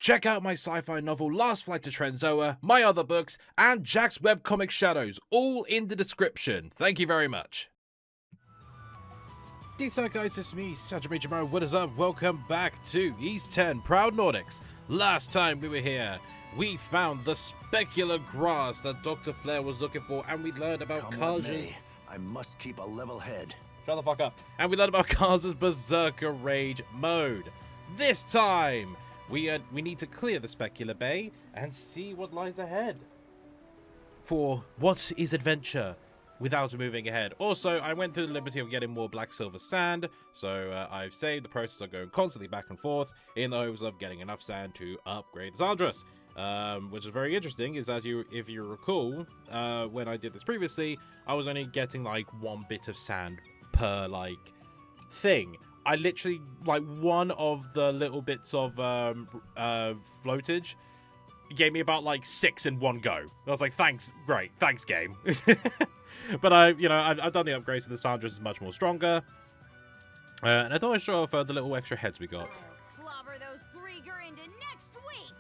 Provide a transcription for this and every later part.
Check out my sci-fi novel Last Flight to Trenzoa, my other books, and Jack's webcomic Shadows, all in the description. Thank you very much. D-Third guys, it's me, Sajimijimo. What is up? Welcome back to East 10, Proud Nordics. Last time we were here, we found the specular grass that Dr. Flair was looking for, and we learned about Kaja's... I must keep a level head. Shut the fuck up. And we learned about Kaja's Berserker Rage mode. This time, we need to clear the specular bay and see what lies ahead. For what is adventure without moving ahead? Also, I went through the liberty of getting more black silver sand, so I've saved the process of going constantly back and forth in the hopes of getting enough sand to upgrade the Zandras. Which is very interesting, is if you recall, when I did this previously, I was only getting like 1 bit of sand per like thing. I literally, like, one of the little bits of floatage gave me about like 6 in one go. I was like, thanks, great, thanks game. But I've done the upgrades, so the Sandras is much more stronger. And I thought I'd show off the little extra heads we got.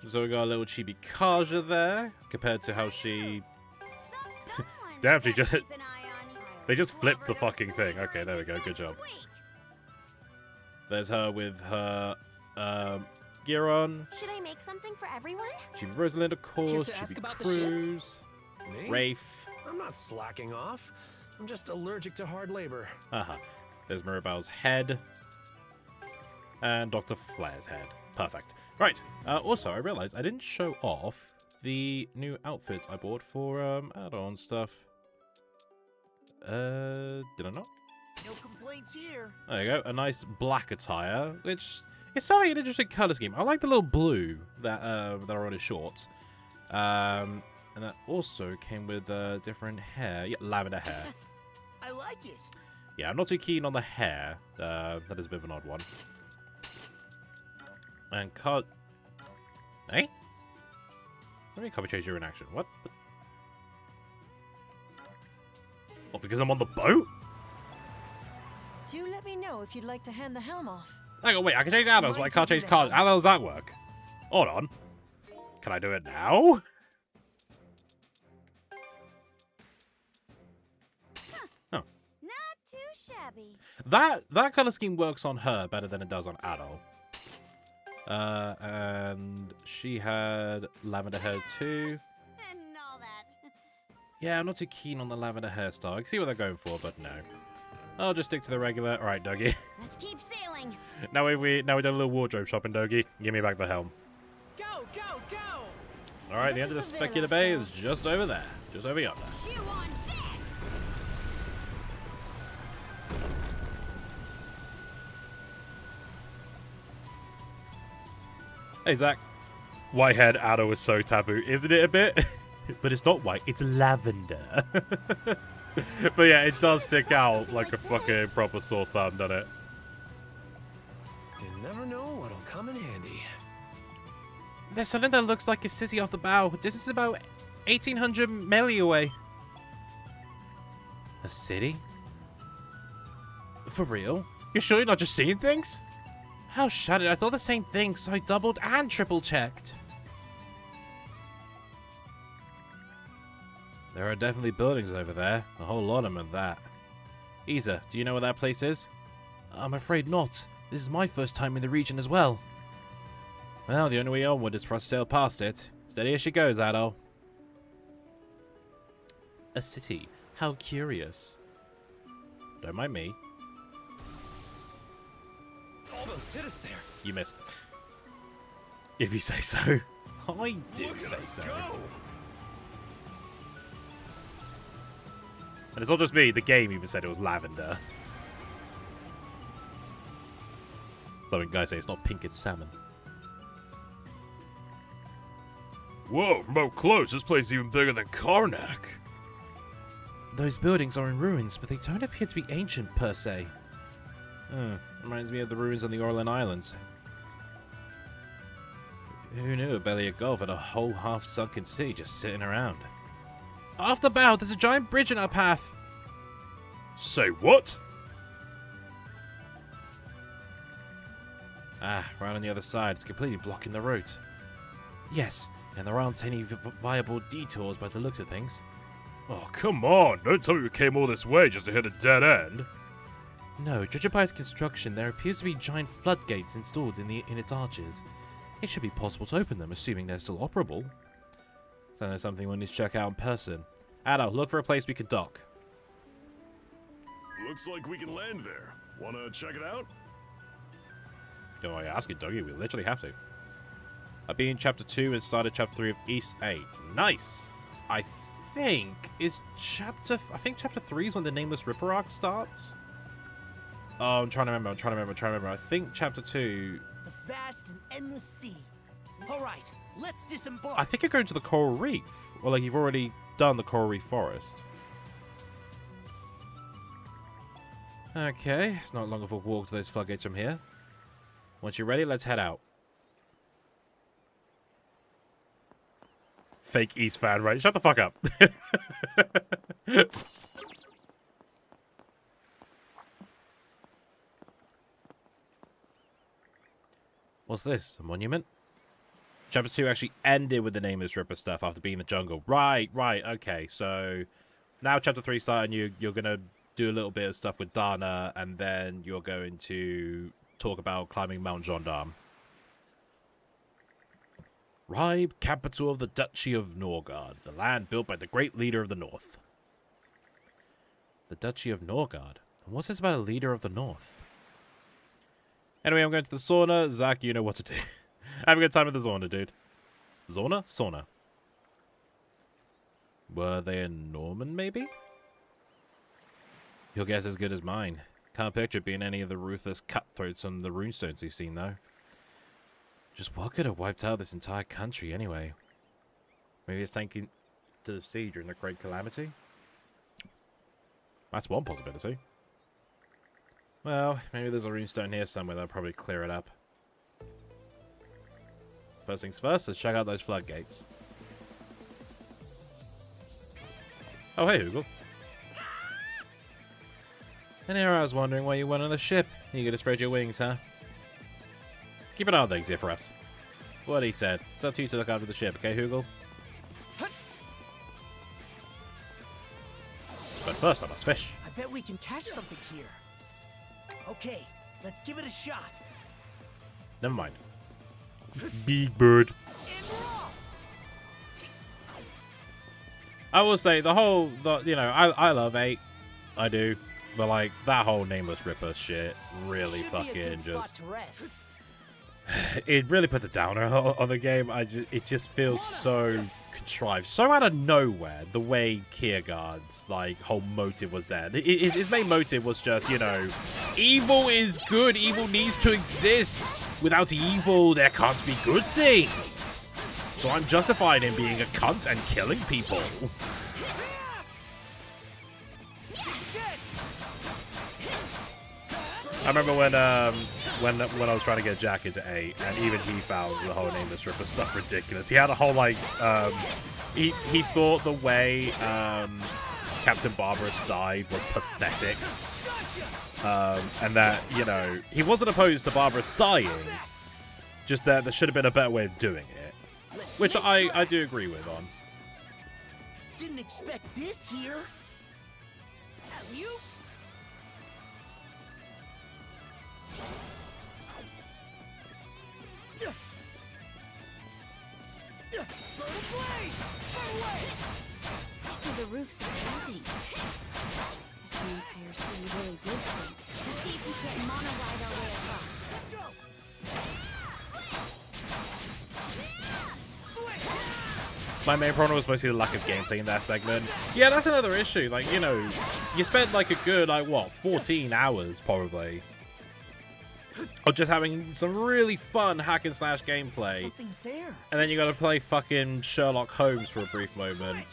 So we got a little Chibi Kaja there, compared to how she... Damn, she just... They just flipped the fucking thing. Okay, there we go, good job. There's her with her gear on. Should I make something for everyone? Chibi Rosalind, of course. Chibi Cruz. Rafe. I'm not slacking off. I'm just allergic to hard labor. There's Mirabelle's head. And Dr. Flair's head. Perfect. Right. Also, I realized I didn't show off the new outfits I bought for add-on stuff. Did I not? No complaints here. There you go. A nice black attire, which is certainly an interesting color scheme. I like the little blue that are on his shorts. And that also came with different hair. Yeah, lavender hair. I like it. Yeah, I'm not too keen on the hair. That is a bit of an odd one. And cut. Eh? Let me copy change your inaction. What? Oh, because I'm on the boat? Do let me know if you'd like to hand the helm off. Hang on, wait, I can change Adams, but I can't change cars. How does that work? Hold on. Can I do it now? Oh. Not too shabby. That color scheme works on her better than it does on Adol. And she had lavender hair too. And all that. Yeah, I'm not too keen on the lavender hairstyle. I can see what they're going for, but no. I'll just stick to the regular. All right, Dougie. Let's keep sailing. Now we done a little wardrobe shopping, Dougie. Give me back the helm. Go, go, go! All right, the end of the specular bay is just over there, just over yonder. Chew on this. Hey, Zach. White-haired Addo is so taboo, isn't it a bit? But it's not white, it's lavender. But yeah, it does stick out like a fucking proper sore thumb, doesn't it? You never know what'll come in handy. There's something that looks like a sissy off the bow. This is about 1,800 milli away. A city? For real? You're sure you're not just seeing things? How shut it, I thought the same thing, so I doubled and triple checked. There are definitely buildings over there. A whole lot of them at that. Isa, do you know where that place is? I'm afraid not. This is my first time in the region as well. Well, the only way onward is for us to sail past it. Steady as she goes, Adol. A city. How curious. Don't mind me. Almost hit us there. You missed. If you say so. I do say so. Go. And it's not just me, the game even said it was lavender. So guys say it's not pink, it's salmon. Whoa, from up close, this place is even bigger than Karnak. Those buildings are in ruins, but they don't appear to be ancient per se. Reminds me of the ruins on the Orlan Islands. Who knew a belly of Gulf had a whole half-sunken city just sitting around? Off the bow, there's a giant bridge in our path. Say what? Ah, right on the other side. It's completely blocking the route. Yes, and there aren't any viable detours by the looks of things. Oh, come on! Don't tell me we came all this way just to hit a dead end. No, judging by its construction, there appears to be giant floodgates installed in its arches. It should be possible to open them, assuming they're still operable. So there's something we need to check out in person. Addo, look for a place we can dock. Looks like we can land there. Wanna check it out? Don't worry, ask it, Dougie. We literally have to. I've been in Chapter 2 and started Chapter 3 of East 8. Nice! I think Chapter 3 is when the Nameless Ripper arc starts? Oh, I'm trying to remember. I think Chapter 2... The vast and endless sea. Alright, let's disembark. I think you're going to the Coral Reef. Or, like, you've already done the Coral Reef Forest. Okay, it's not long of a walk to those floodgates from here. Once you're ready, let's head out. Fake East fan, right? Shut the fuck up. What's this? A monument? Chapter 2 actually ended with the Nameless Ripper stuff after being in the jungle. Right, okay. So now Chapter 3 starting, you're going to do a little bit of stuff with Dana, and then you're going to talk about climbing Mount Gendarme. Ribe, capital of the Duchy of Norgard, the land built by the great leader of the North. The Duchy of Norgard? And what's this about a leader of the North? Anyway, I'm going to the sauna. Zach, you know what to do. Have a good time at the sauna, dude. Sauna? Sauna. Were they a Norman, maybe? Your guess is as good as mine. Can't picture being any of the ruthless cutthroats on the runestones we've seen, though. Just what could have wiped out this entire country, anyway? Maybe it's thanking to the sea during the Great Calamity? That's one possibility. Well, maybe there's a runestone here somewhere that'll probably clear it up. First things first, let's check out those floodgates. Oh, hey, Hoogle. And here I was wondering why you went on the ship. You gonna spread your wings, huh? Keep an eye on things here for us. What he said. It's up to you to look after the ship, okay, Hoogle? But first I must fish. I bet we can catch something here. Okay, let's give it a shot. Never mind. Big bird. I will say, you know, I love 8. I do. But, like, that whole Nameless Ripper shit really fucking just... It really puts a downer on the game. It just feels so contrived. So out of nowhere, the way Kiergaard's, like, whole motive was there. His main motive was just, you know, evil is good. Evil needs to exist. Without evil, there can't be good things. So I'm justified in being a cunt and killing people. I remember when I was trying to get Jack into 8, and even he found the whole Nameless Ripper stuff ridiculous. He had a whole, like, he thought the way Captain Barbarous died was pathetic. And that, you know, he wasn't opposed to Barbarous dying, just that there should have been a better way of doing it. Which I do agree with on. Didn't expect this here. You? So the roofs are buildings. Guess the entire city really did sink. Let's see if we can't mono-ride our way across. Let's go! My main problem was mostly the lack of gameplay in that segment. Yeah, that's another issue. Like, you know, you spent like a good, like, what, 14 hours probably of just having some really fun hack and slash gameplay. Something's there. And then you gotta play fucking Sherlock Holmes for a brief moment.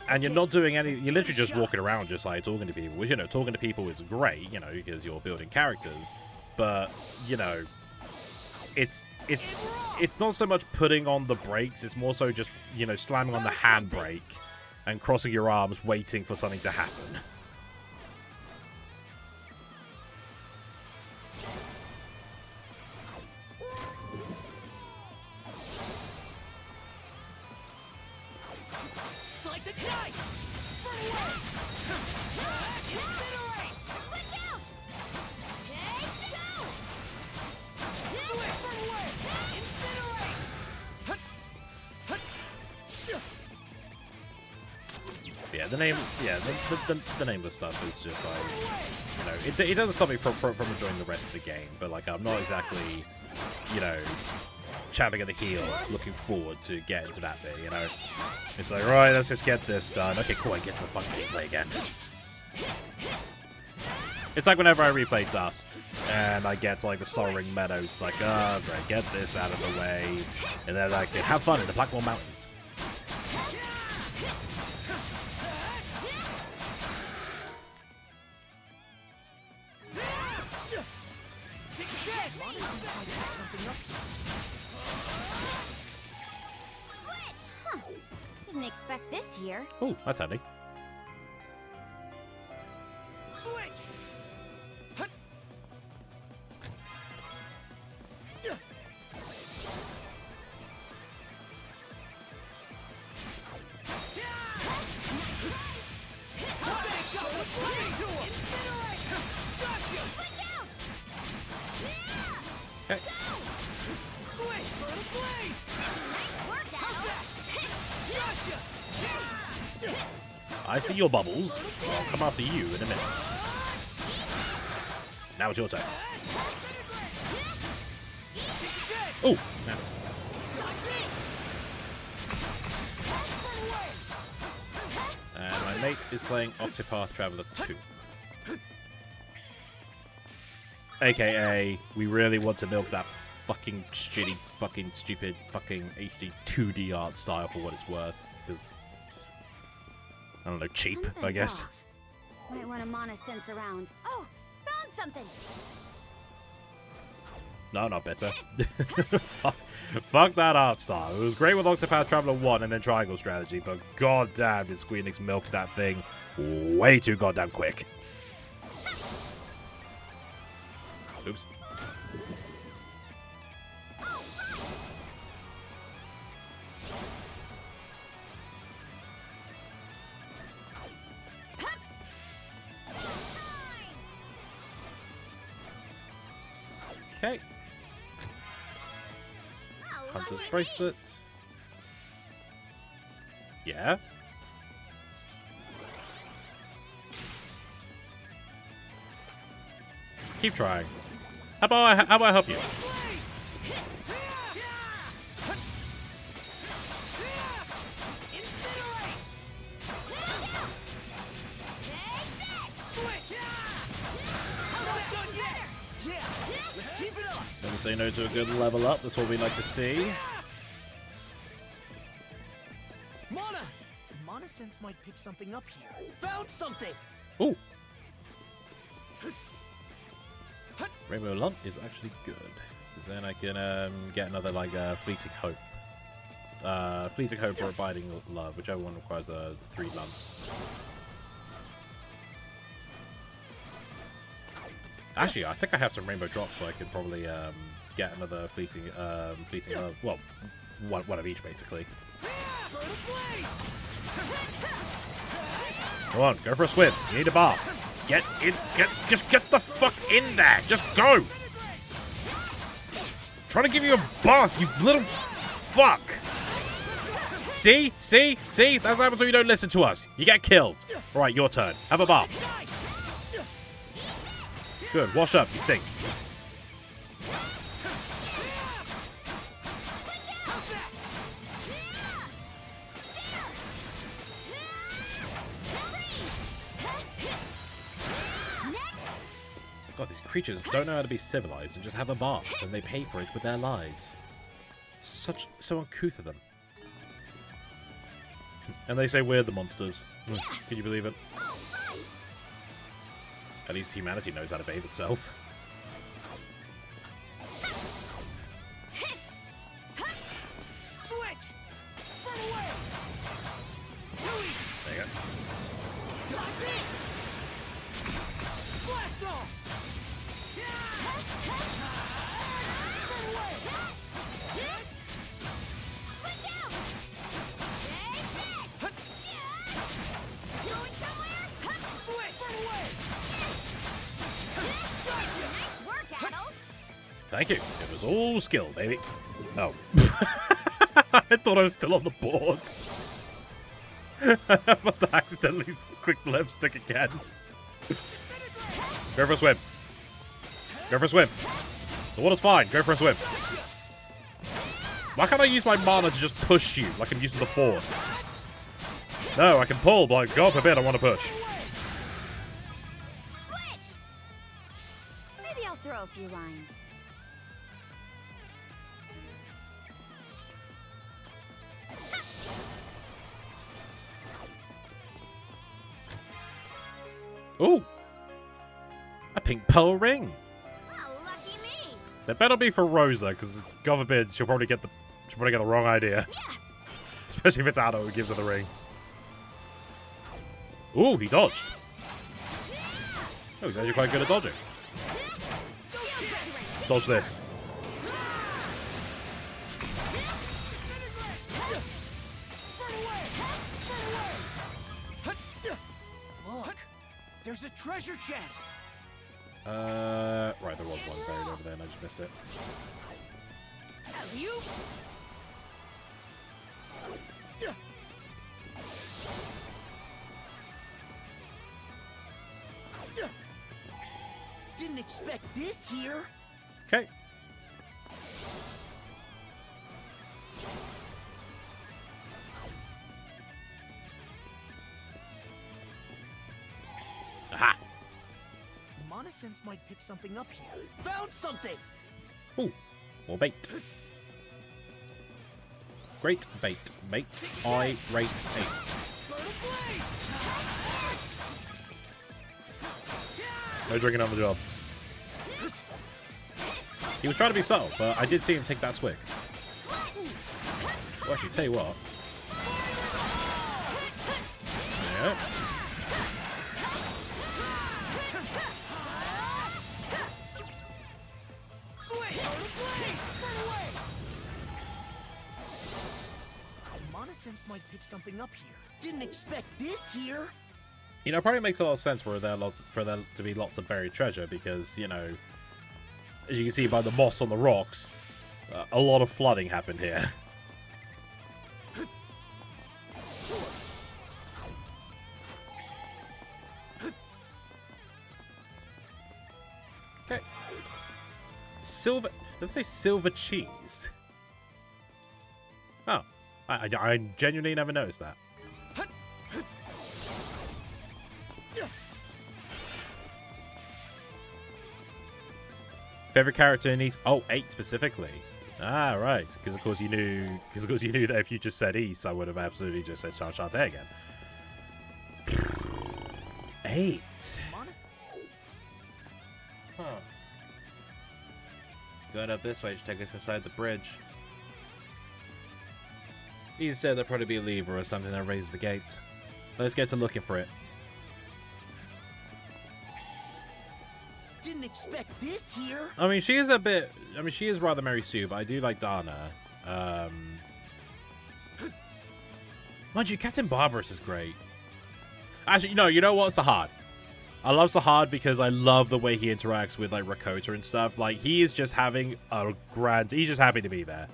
And you're not doing any, you're literally just walking around just like talking to people, which, you know, talking to people is great, you know, because you're building characters. But, you know, it's not so much putting on the brakes, it's more so just, you know, slamming on the handbrake and crossing your arms waiting for something to happen. Nice! Burn away! Incinerate! Switch out! Okay, go! Switch! Burn away! Incinerate! Yeah, the name, the nameless stuff is just like, you know, it doesn't stop me from enjoying the rest of the game, but like I'm not exactly, you know, champing at the heel, looking forward to getting to that bit, you know. It's like, right, let's just get this done. Okay, cool, I get to the fun gameplay again. It's like whenever I replay Dust, and I get to like the Soaring Meadows, like, oh, great, get this out of the way, and then I can have fun in the Blackwall Mountains. Switch! Huh. Didn't expect this here. Oh, that's handy. Switch! Okay. I see your bubbles. I'll come after you in a minute. Now it's your turn. Oh, no. And my mate is playing Octopath Traveler 2. AKA, we really want to milk that fucking shitty, fucking stupid, fucking HD 2D art style for what it's worth. Because, I don't know, cheap, I Something's guess. off. Might want to mana sense around. Oh, found something. No, not better. Fuck that art style. It was great with Octopath Traveler 1 and then Triangle Strategy, but goddamn did Square Enix milk that thing way too goddamn quick. Oops. Okay. Hunter's bracelet. Yeah. Keep trying. How about I help you? Never say no to a good level up. That's what we like to see. Mana! Mana sense might pick something up here. Found something! Ooh. Rainbow Lump is actually good. Because then I can get another, like, Fleeting Hope. Fleeting Hope or Abiding Love, whichever one requires 3 lumps. Actually, I think I have some Rainbow Drops, so I can probably get another Fleeting Love. Well, one of each, basically. Come on, go for a swim. You need a bath. Get in, just get the fuck in there. Just go. Trying to give you a bath, you little fuck. See? That's what happens when you don't listen to us. You get killed. All right, your turn. Have a bath. Good, wash up, you stink. God, these creatures don't know how to be civilized and just have a bath, and they pay for it with their lives. So uncouth of them. And they say we're the monsters. Can you believe it? At least humanity knows how to bathe itself. Switch! Burn away! There you go. Dodge this! Blast off! Burn away! Switch out! Thank you. It was all skill, baby. Oh. I thought I was still on the board. I must have accidentally clicked left stick again. Go for a swim. Go for a swim. The water's fine. Go for a swim. Why can't I use my mana to just push you like I'm using the force? No, I can pull, but like, God forbid I want to push. Switch! Maybe I'll throw a few lines. Ooh! A pink pearl ring! Oh, lucky me! That better be for Rosa, because God forbid she'll probably get the wrong idea. Yeah. Especially if it's Addo who gives her the ring. Ooh, he dodged. Oh, he's actually quite good at dodging. Dodge this. Look, there's a treasure chest. Right, there was one buried over there and I just missed it. You? Didn't expect this here. Okay. Aha! Monosense might pick something up here. Found something! Ooh, more bait. Great bait, mate. I rate 8. No drinking on the job. He was trying to be subtle, but I did see him take that swig. Well, actually, tell you what. Yeah. Monosense might pick something up here. Didn't expect this here. You know, it probably makes a lot of sense for there to be lots of buried treasure because, you know, as you can see by the moss on the rocks, a lot of flooding happened here. Okay. Silver... Did I say silver cheese? Oh. I genuinely never noticed that. Favorite character in these? Oh, 8 specifically. Ah, right. Because of course you knew. Because of course you knew that if you just said East, I would have absolutely just said Shantae again. 8. Huh. Going up this way should take us inside the bridge. He said there'll probably be a lever or something that raises the gates. Let's get to looking for it. Didn't expect this here. I mean, she is a bit... I mean, she is rather Mary Sue, but I do like Dana. Mind you, Captain Barbarous is great. Actually, no, you know what? Sahad. I love Sahad because I love the way he interacts with, like, Rakota and stuff. Like, he is just having a grand... He's just happy to be there.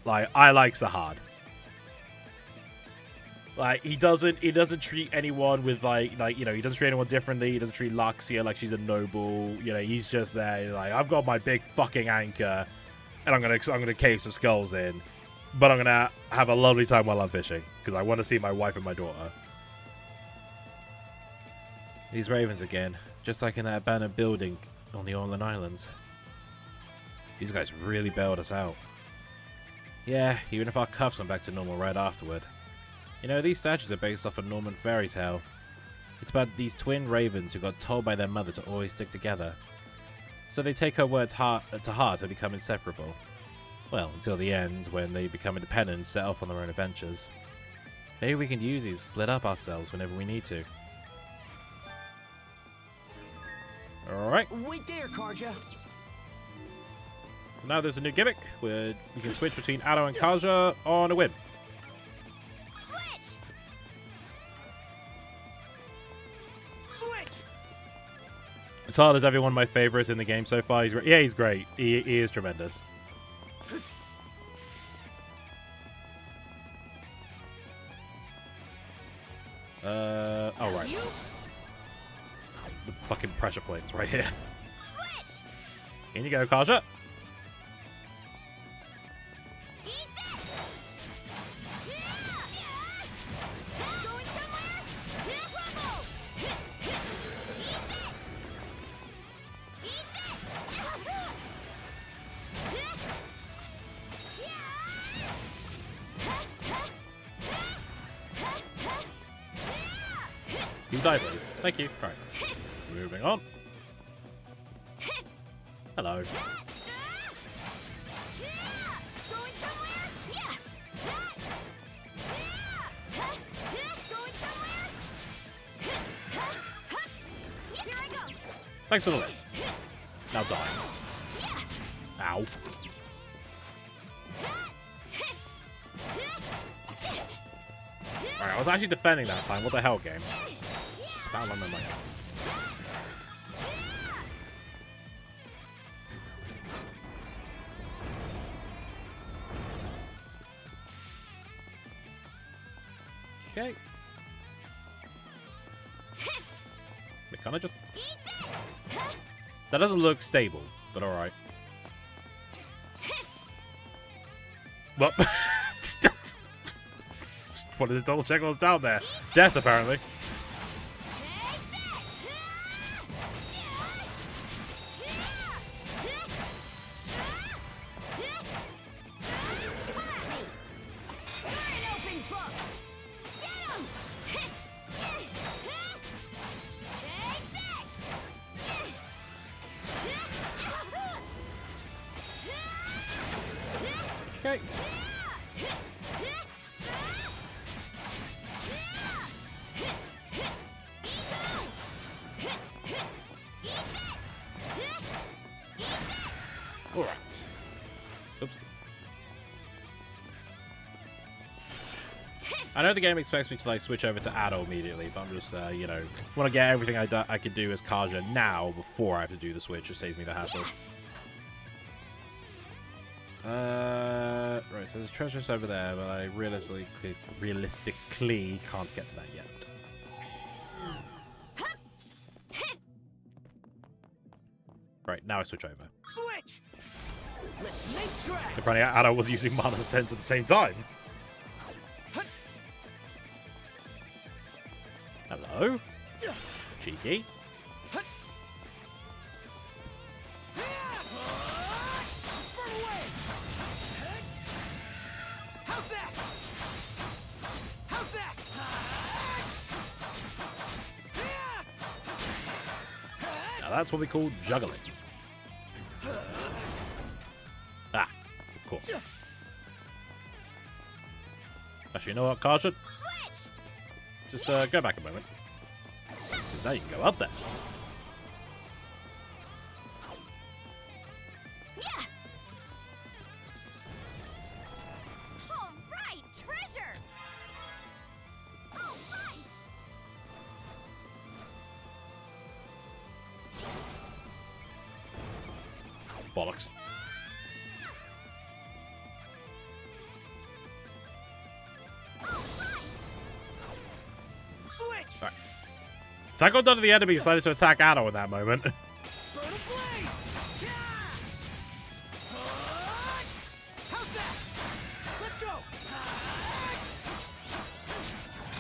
Like, I like Sahad. Like, he doesn't treat anyone with, like, you know, he doesn't treat anyone differently. He doesn't treat Luxia like she's a noble. You know, he's just there. He's like, I've got my big fucking anchor, and I'm gonna cave some skulls in, but I'm gonna have a lovely time while I'm fishing because I want to see my wife and my daughter. These ravens again, just like in that abandoned building on the Orland Islands. These guys really bailed us out. Yeah, even if our cuffs went back to normal right afterward. You know, these statues are based off a Norman fairy tale. It's about these twin ravens who got told by their mother to always stick together. So they take her words to heart and become inseparable. Well, until the end, when they become independent and set off on their own adventures. Maybe we can use these to split up ourselves whenever we need to. Alright. Wait there, Karja. So now there's a new gimmick where we can switch between Addo and Karja on a whim. As hard as everyone my favorite in the game so far. He's great. He is tremendous. Oh right. The fucking pressure plates right here. Switch! In you go, Kaja. Eat this! Going somewhere? Trouble! Eat this! Eat You die, please. Thank you. Right. Moving on. Hello. Going somewhere? Going somewhere? Here I go. Thanks for the lift. Now die. Ow. Alright, I was actually defending that time. What the hell, game? Spat on my mic. Okay. It kind of just... That doesn't look stable, but alright. Well, just wanted to double check what was down there. Death, apparently. Okay. Alright. Oops. I know the game expects me to like switch over to Addo immediately, but I'm just, you know, want to get everything I can do as Kaja now before I have to do the switch. It saves me the hassle. Right, so there's a treasure chest over there, but I realistically can't get to that yet. Right, now I switch over. Switch! Let's make tracks! Apparently, Addo was using Mana Sense at the same time. Hello? Cheeky. Now that's what we call juggling. Ah, of course. Actually, you know what, Kaja? Just go back a moment. 'Cause now you can go up there. All right, treasure. All right. Bollocks. Switch! Right. Thank God none of the enemies decided to attack Addo in that moment. Burn a blaze! How's that? Let's go!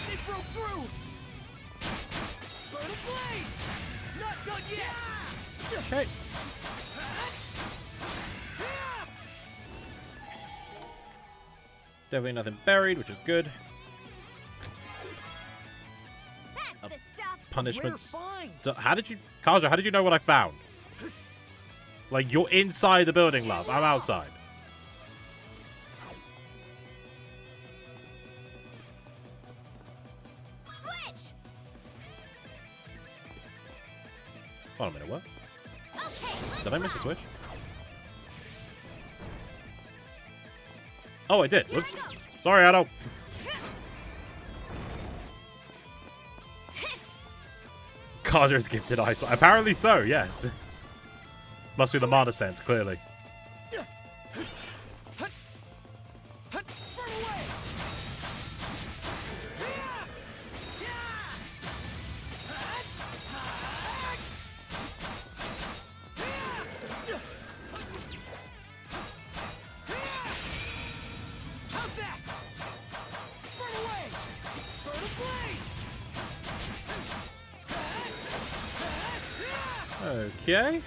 They broke through! Burn a blaze! Not done yet! Okay. Definitely nothing buried, which is good. That's the stuff. Punishments. We're fine. So how did you... Kaja, how did you know what I found? Like, you're inside the building, love. I'm outside. Switch. Hold on a minute, what? Okay. Did I miss a switch? Oh, I did. Whoops. Sorry, Addo. Carter's gifted eyesight. Apparently so, yes. Must be the mana sense, clearly. Okay.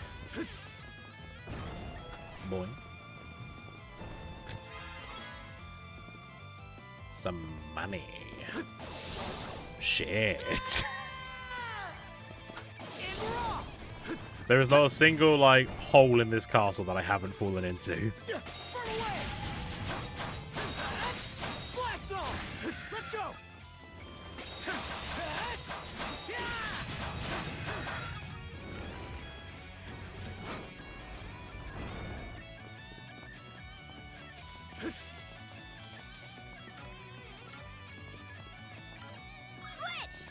Boing. Some money. Shit. There is not a single, like, hole in this castle that I haven't fallen into.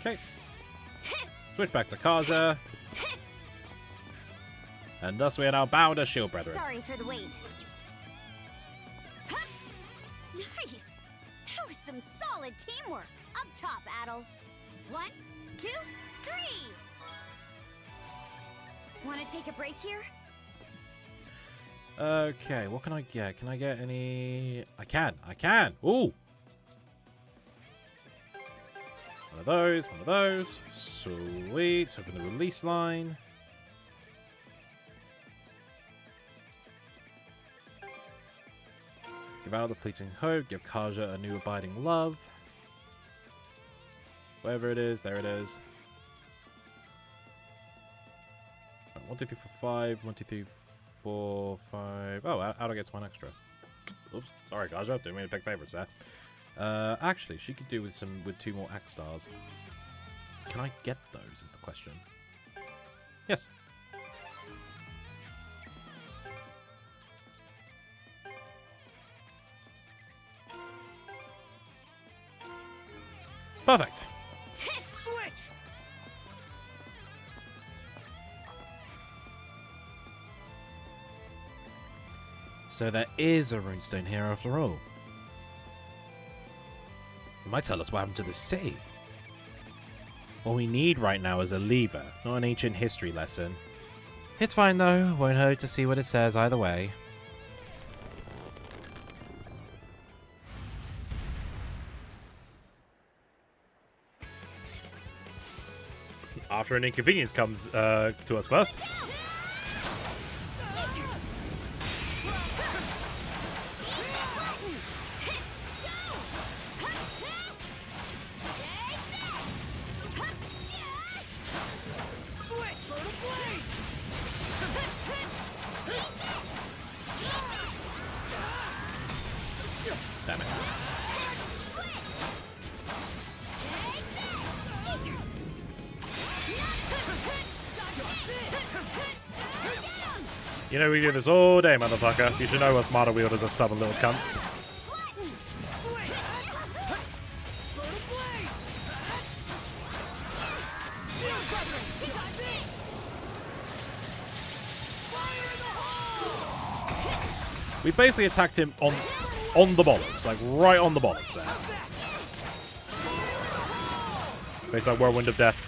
Okay. Switch back to Kaza. And thus we are now bound as shield brethren. Sorry for the wait. Nice. That was some solid teamwork. Up top, Adel. 1, 2, 3. Want to take a break here? Okay, what can I get? Can I get any... I can! Ooh! One of those. Sweet. Open the release line. Give out the fleeting hope. Give Kaja a new abiding love. Wherever it is, there it is. 1, 2, 3, 4, 5. 1, 2, 3, 4, 5. Oh, Ada gets 1 extra. Oops. Sorry, Kaja. Didn't mean to pick favorites there. Actually, she could do with 2 more X stars. Can I get those? Is the question. Yes. Perfect. Switch! So there is a runestone here after all. It might tell us what happened to the city. What we need right now is a lever, not an ancient history lesson. It's fine though, won't hurt to see what it says either way. After an inconvenience comes to us first. Damn it. You know we do this all day, motherfucker. You should know us model wielders are stubborn little cunts. We basically attacked him on the bollocks, like right on the bollocks there. Based on Whirlwind of Death.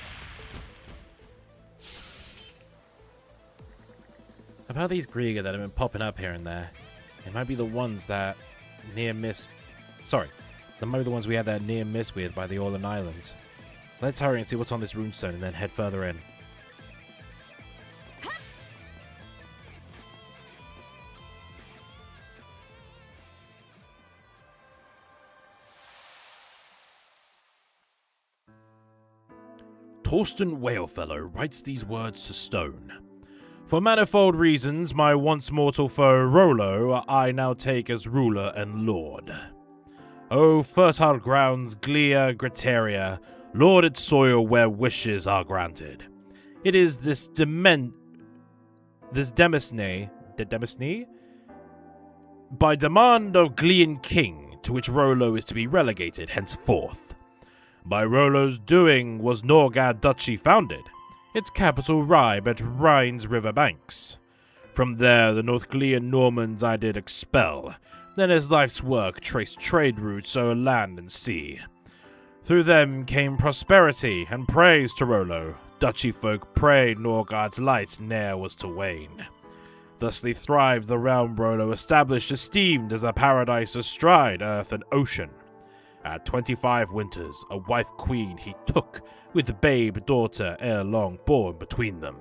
About these Grieger that have been popping up here and there. It might be the ones that near miss. Sorry, they might be the ones we had that near miss with by the Orlan Islands. Let's hurry and see what's on this runestone and then head further in. Torsten Whalefellow writes these words to stone. For manifold reasons, my once mortal foe Rollo I now take as ruler and lord. O fertile grounds, Glia, Grateria, lauded soil where wishes are granted. It is this Demesne, by demand of Glian king, to which Rollo is to be relegated henceforth. By Rollo's doing was Norgad Duchy founded. its capital Ribe at Rhine's river banks. From there the Northglean Normans I did expel, then as life's work traced trade routes o'er land and sea. Through them came prosperity and praise to Rollo. Duchy folk prayed Norgard's light ne'er was to wane. Thusly thrived the realm Rollo established, esteemed as a paradise astride earth and ocean. At 25 winters, a wife queen he took, with babe daughter ere long born between them.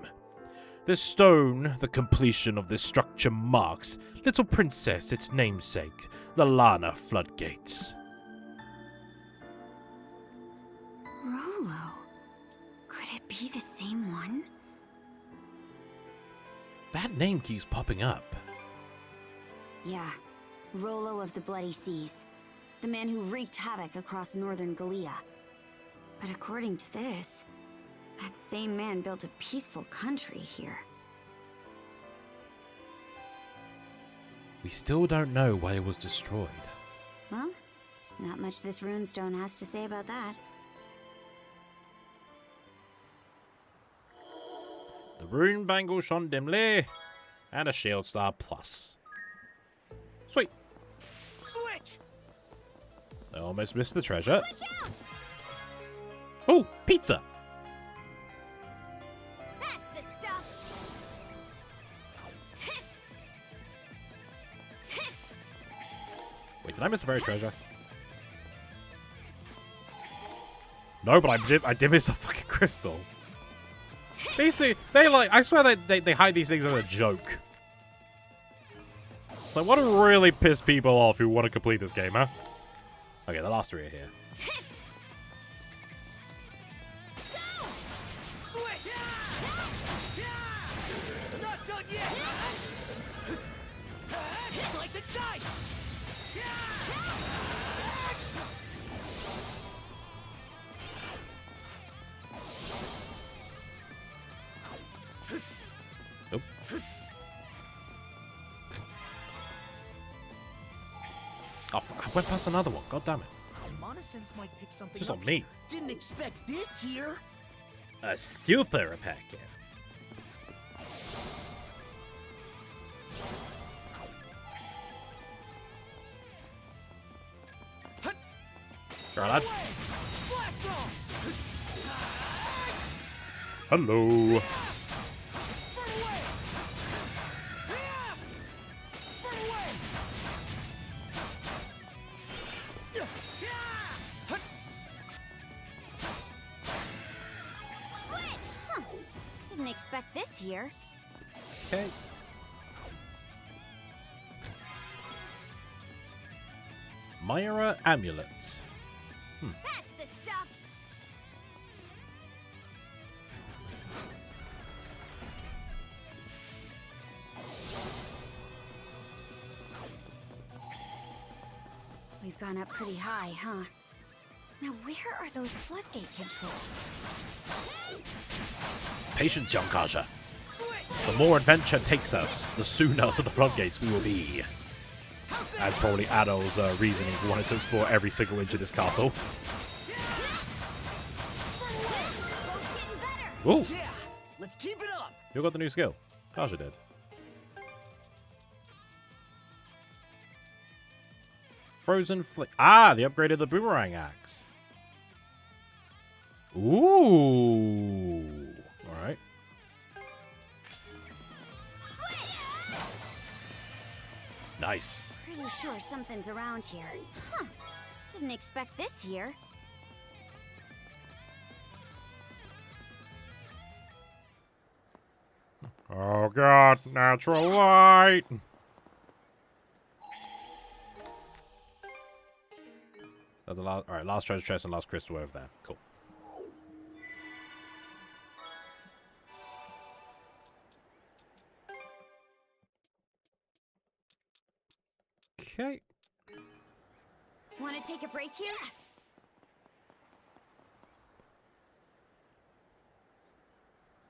This stone, the completion of this structure marks, little princess its namesake, the Lana Floodgates. Rollo. Could it be the same one? That name keeps popping up. Yeah. Rollo of the Bloody Seas. The man who wreaked havoc across northern Gallia. But according to this, that same man built a peaceful country here. We still don't know why it was destroyed. Well, not much this runestone has to say about that. The rune bangle shone dimly, and a shield star plus. Sweet. Switch! I almost missed the treasure. Switch out! Oh, pizza! That's the stuff! Wait, did I miss a buried treasure? No, but I did miss a fucking crystal. Basically, I swear they hide these things as a joke. So what to really piss people off who want to complete this game, huh? Okay, the last three are here. Switch! Not done yet! Slice and dice! Nope. Oh, fuck, I went past another one. God damn it. Monosense might pick something Just up. on me. Didn't expect this here. A super repair kit. Alright, lads. Blast off! Hello. Burn away! Burn away! Switch! Huh. Didn't expect this here. Okay. Myra Amulet. That's the stuff! We've gone up pretty high, huh? Now where are those floodgate controls? Patience, young Kaja. The more adventure takes us, the sooner to the floodgates we will be. As probably Adol's reasoning for wanting to explore every single inch of this castle. Ooh, Yeah, let's keep it up. you got the new skill. Kaja did. Frozen Flick. Ah, they upgraded the boomerang axe. Ooh. Alright. Nice. Pretty sure something's around here. Huh. Didn't expect this here. Oh god, natural light! Alright, last treasure chest and last crystal over there. Cool. Okay. Want to take a break here?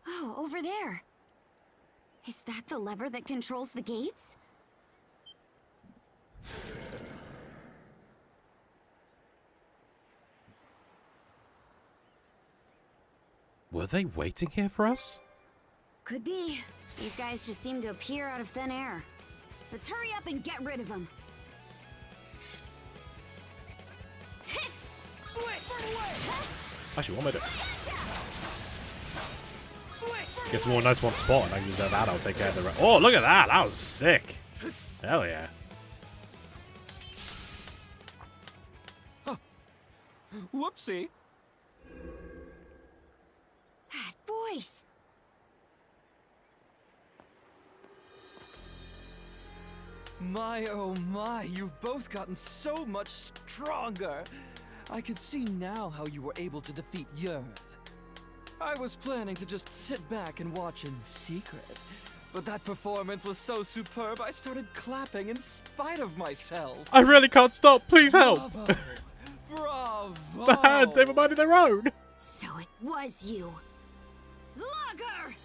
Oh, over there. Is that the lever that controls the gates? Were they waiting here for us? Could be. These guys just seem to appear out of thin air. Let's hurry up and get rid of them. Actually, what am I doing? Get some more nice one spot, and I can use that. I'll take care of the rest. Oh, look at that! That was sick. Hell yeah. Whoopsie. That voice. My, oh my, you've both gotten so much stronger. I can see now how you were able to defeat Yerth. I was planning to just sit back and watch in secret, but that performance was so superb I started clapping in spite of myself. I really can't stop. Please help. Bravo! Bravo! The hands, they have a mind of their own. So it was you. Logger!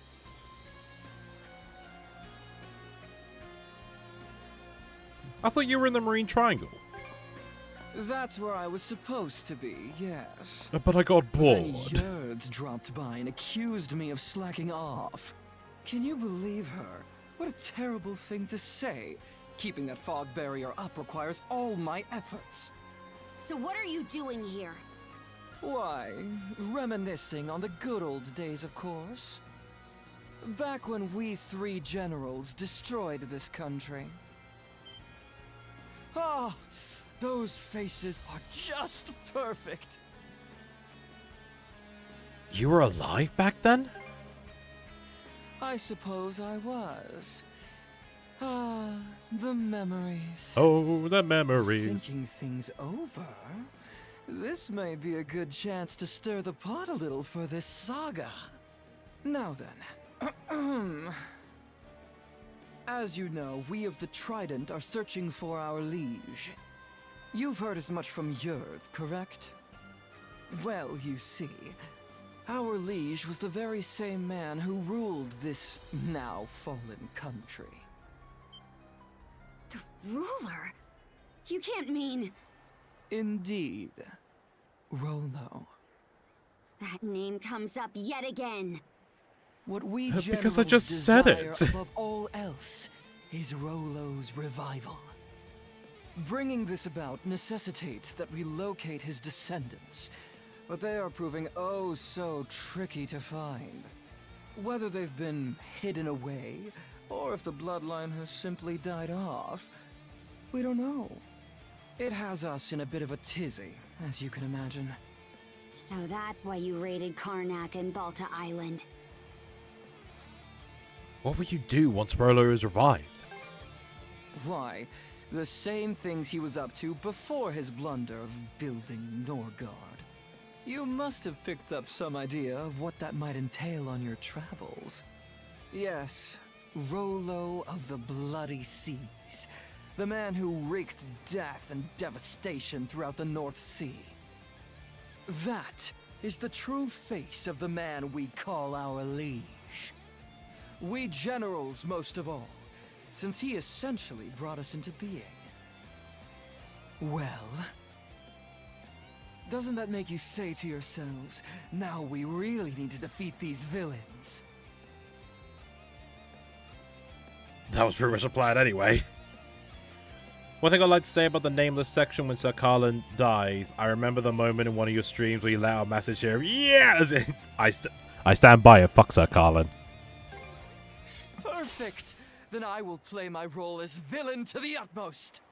I thought you were in the Marine Triangle. That's where I was supposed to be, yes. But I got Then bored. Yerth dropped by and accused me of slacking off. Can you believe her? What a terrible thing to say. Keeping that fog barrier up requires all my efforts. So what are you doing here? Why, reminiscing on the good old days, of course. Back when we three generals destroyed this country. Ah, those faces are just perfect. You were alive back then? I suppose I was. Ah, the memories. Oh, the memories. Thinking things over, this may be a good chance to stir the pot a little for this saga. Now then, as you know, we of the Trident are searching for our liege. You've heard as much from Yerth, correct? Well, you see, our liege was the very same man who ruled this now fallen country. The ruler? You can't mean... Indeed. Rollo. That name comes up yet again. What we Because I generals just said desire it. above all else is Rollo's revival. Bringing this about necessitates that we locate his descendants, but they are proving oh so tricky to find. Whether they've been hidden away, or if the bloodline has simply died off, we don't know. It has us in a bit of a tizzy, as you can imagine. So that's why you raided Karnak and Balta Island. What will you do once Rollo is revived? Why, the same things he was up to before his blunder of building Norgard. You must have picked up some idea of what that might entail on your travels. Yes, Rollo of the Bloody Seas. The man who wreaked death and devastation throughout the North Sea. That is the true face of the man we call our liege. We generals, most of all, since he essentially brought us into being. Well, doesn't that make you say to yourselves, now we really need to defeat these villains? That was pretty much a plan anyway. One thing I'd like to say about the nameless section when Sir Carlin dies, I remember the moment in one of your streams where you let out a message here, yeah, as in, I stand by it, fuck Sir Carlin. Perfect! Then I will play my role as villain to the utmost.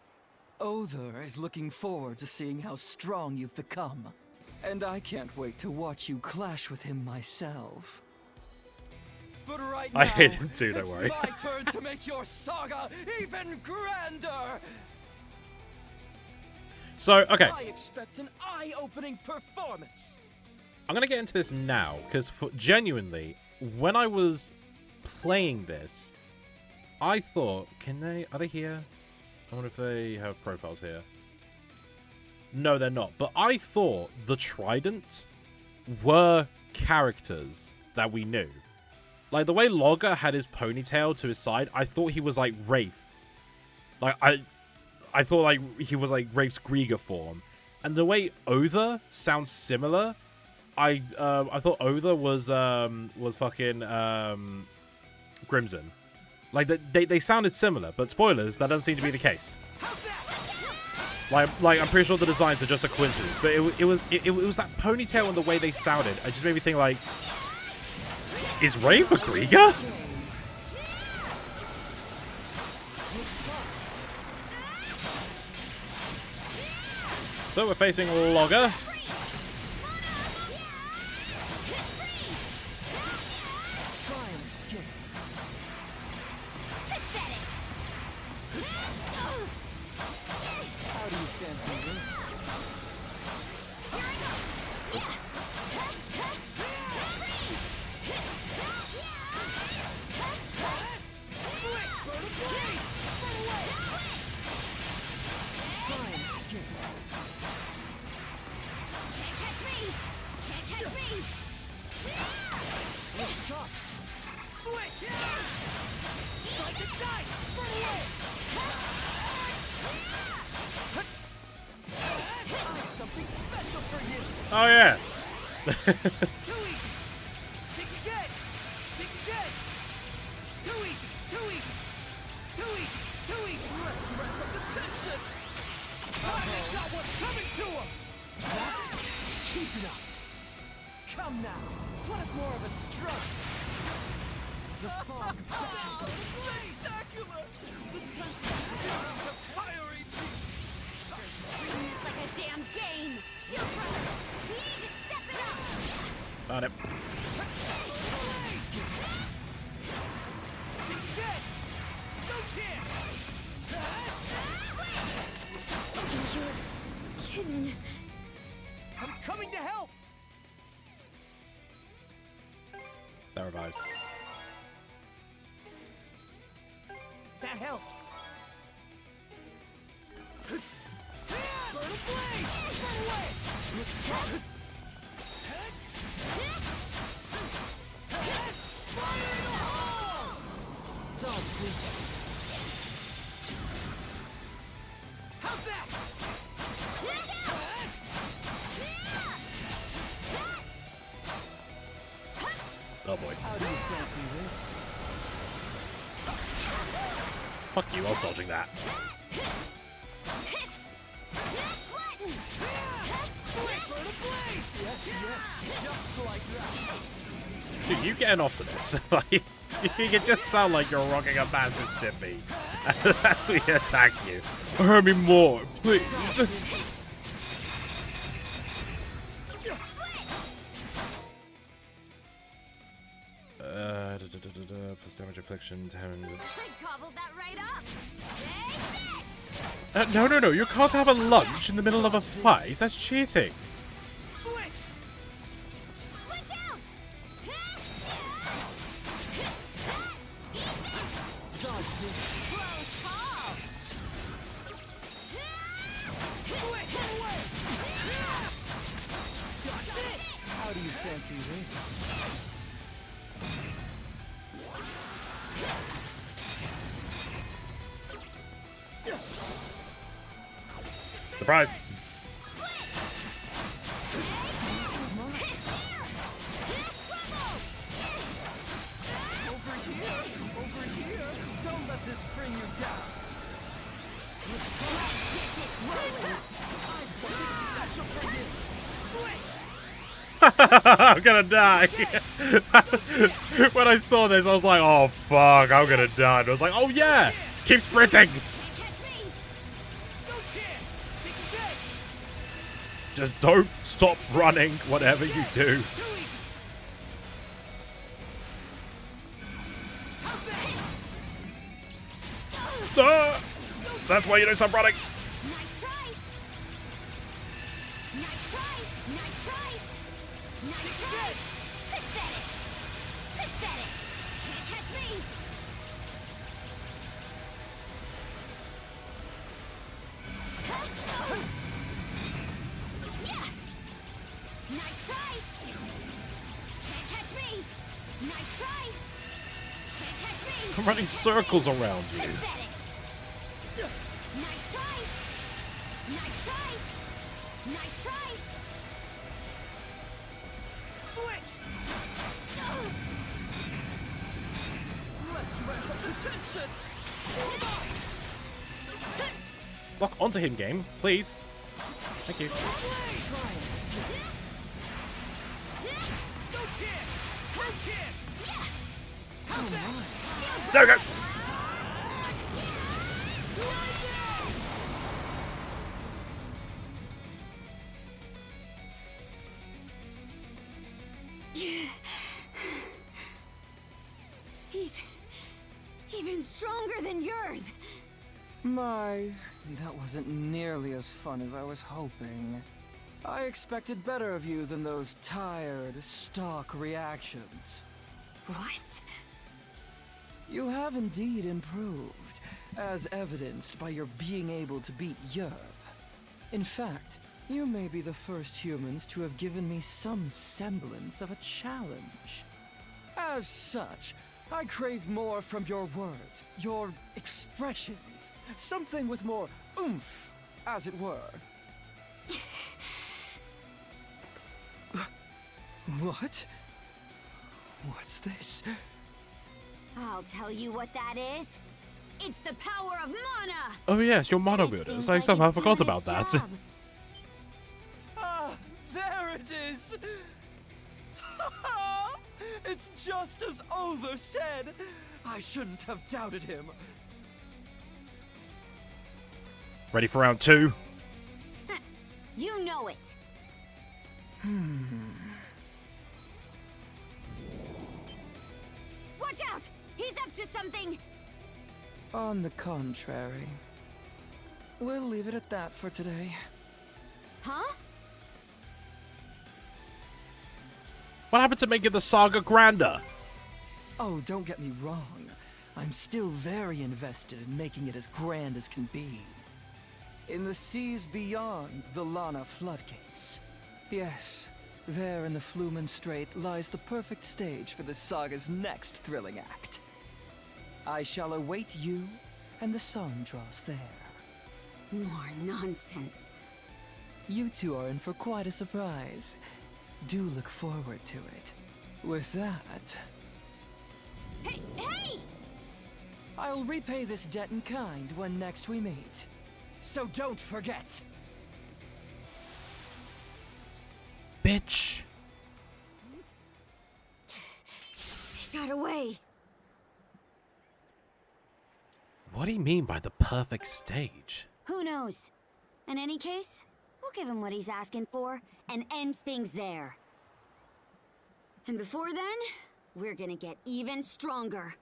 Other is looking forward to seeing how strong you've become. And I can't wait to watch you clash with him myself. But right now, I hate him too, don't it's worry. my turn to make your saga even grander! So, okay. I expect an eye-opening performance! I'm going to get into this now, because genuinely, when I was playing this, I thought, are they here? I wonder if they have profiles here. No, they're not. But I thought the Trident were characters that we knew. Like, the way Logger had his ponytail to his side, I thought he was like Wraith. Like, I thought like he was like Wraith's Grieger form. And the way Other sounds similar, I thought Oda was fucking Crimson. Like they sounded similar, but spoilers, that doesn't seem to be the case. Like I'm pretty sure the designs are just a coincidence, but it was that ponytail and the way they sounded. It just made me think like, is Rave a Krieger? So we're facing Logger. Oh yeah. Come now, put up more of a strut. The fog spectacular. The fiery It's like a damn game. Shield brother, we need to step it up. Got it. no chance. You're kidding. I'm coming to help. That revives. That helps. How's that? Oh boy. How do you fancy this? Fuck you, I was dodging that. Just like that. Dude, you getting off to this? Like, you can just sound like you're rocking a massive stiffy. That's when he attack you. Hurt me more, please. Plus damage infliction, 10. I gobbled that right up. No. You can't have a lunch in the middle of a fight. That's cheating. Switch out. Close call. How do you fancy this? Surprise. Over here. Don't let this bring you down. I'm gonna die. When I saw this, I was like, oh fuck, I'm gonna die. And I was like, oh yeah, keep sprinting. Just don't stop running, whatever you do. Ah, that's why you don't stop running. Nice try. Nice try. Nice try. Nice try. Pathetic. Pathetic. Can't catch me. Yeah. Nice try. Can't catch me. Nice try. Can't catch me. I'm running circles around you. Pathetic. Nice try. Nice try. Nice try. Switch! Let's ramp up the tension! Lock onto him, game, please. Thank you. There we go. He's even stronger than yours. My, that wasn't nearly as fun as I was hoping. I expected better of you than those tired, stock reactions. What? You have indeed improved, as evidenced by your being able to beat Yerv. In fact, you may be the first humans to have given me some semblance of a challenge. As such, I crave more from your words, your expressions, something with more oomph, as it were. What? What's this? I'll tell you what that is. It's the power of mana. Oh yes, your moderators. Seems I like somehow it's forgot doing about its that. job. Ah, there it is! It's just as Other said! I shouldn't have doubted him. Ready for round 2? You know it. Watch out! He's up to something. On the contrary, we'll leave it at that for today. Huh? What happened to making the saga grander? Oh, don't get me wrong. I'm still very invested in making it as grand as can be. In the seas beyond the Lana floodgates. Yes, there in the Flumen Strait lies the perfect stage for this saga's next thrilling act. I shall await you and the Sandros there. More nonsense. You two are in for quite a surprise. Do look forward to it. With that, Hey! Hey! I'll repay this debt in kind when next we meet. So don't forget! Bitch. He got away. What do you mean by the perfect stage? Who knows? In any case, we'll give him what he's asking for and end things there. And before then, we're gonna get even stronger.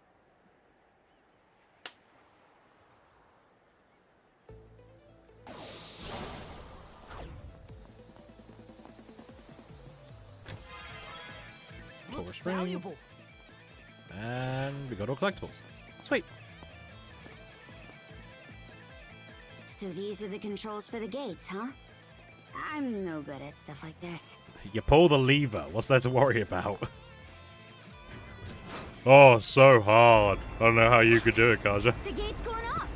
Looks valuable. And we got all collectibles. Sweet. So these are the controls for the gates, huh? I'm no good at stuff like this. You pull the lever. What's there to worry about? Oh, so hard. I don't know how you could do it, Kaja. The gate's going up!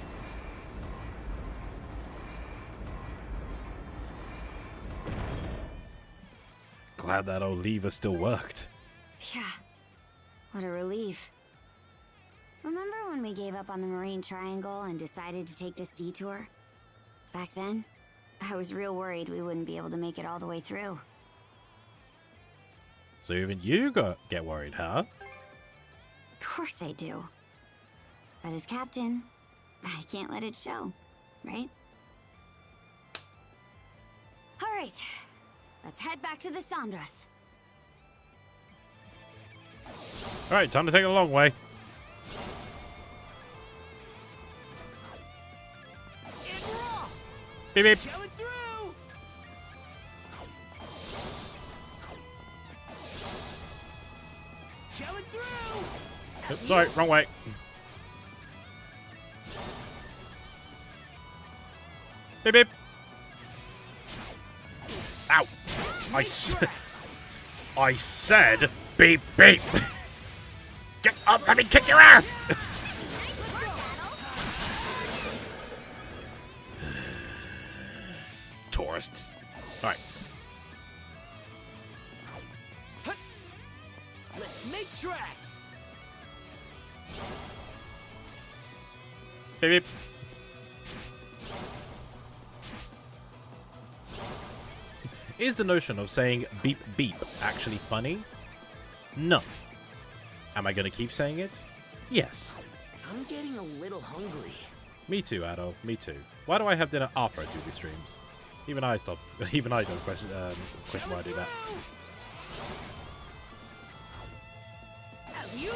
Glad that old lever still worked. Yeah. What a relief. Remember when we gave up on the Marine Triangle and decided to take this detour? Back then, I was real worried we wouldn't be able to make it all the way through. So even you get worried, huh? Of course I do. But as captain, I can't let it show, right? Alright, let's head back to the Sandras. Alright, time to take it a long way. Beep beep. Oops, sorry, wrong way. Beep beep. Ow! I said beep beep. Get up! Let me kick your ass! Tourists. Alright. Make tracks! Beep, beep. Is the notion of saying beep beep actually funny? No. Am I going to keep saying it? Yes. I'm getting a little hungry. Me too, Addo. Me too. Why do I have dinner after I do these streams? Even I stop. Even I don't question why I do that. You?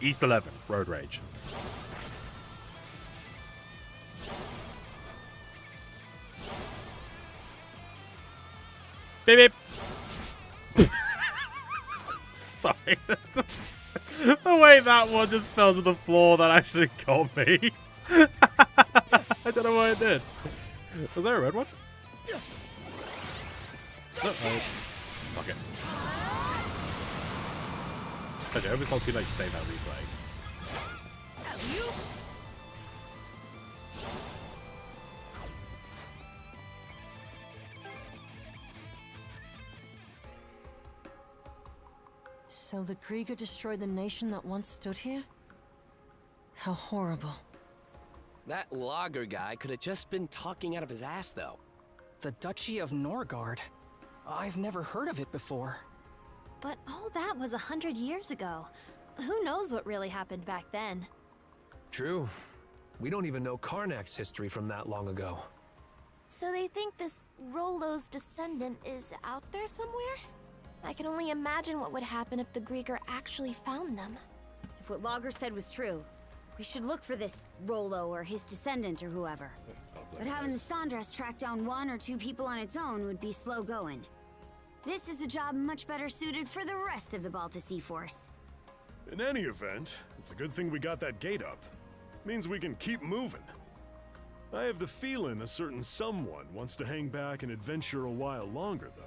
East 11, Road Rage. Beep beep. Sorry. The way that one just fell to the floor, that actually got me. I don't know why it did. Was there a red one? No. Oh. Fuck it. Okay, I hope it's not too late to save that replay. You? So the Krieger destroyed the nation that once stood here? How horrible. That logger guy could have just been talking out of his ass, though. The Duchy of Norgard. I've never heard of it before. But all that was 100 years ago. Who knows what really happened back then? True. We don't even know Karnak's history from that long ago. So they think this Rolo's descendant is out there somewhere? I can only imagine what would happen if the Grieger actually found them. If what Logger said was true, we should look for this Rolo or his descendant or whoever. But having the Sandras track down one or two people on its own would be slow going. This is a job much better suited for the rest of the Balta Sea Force. In any event, it's a good thing we got that gate up. Means we can keep moving. I have the feeling a certain someone wants to hang back and adventure a while longer, though.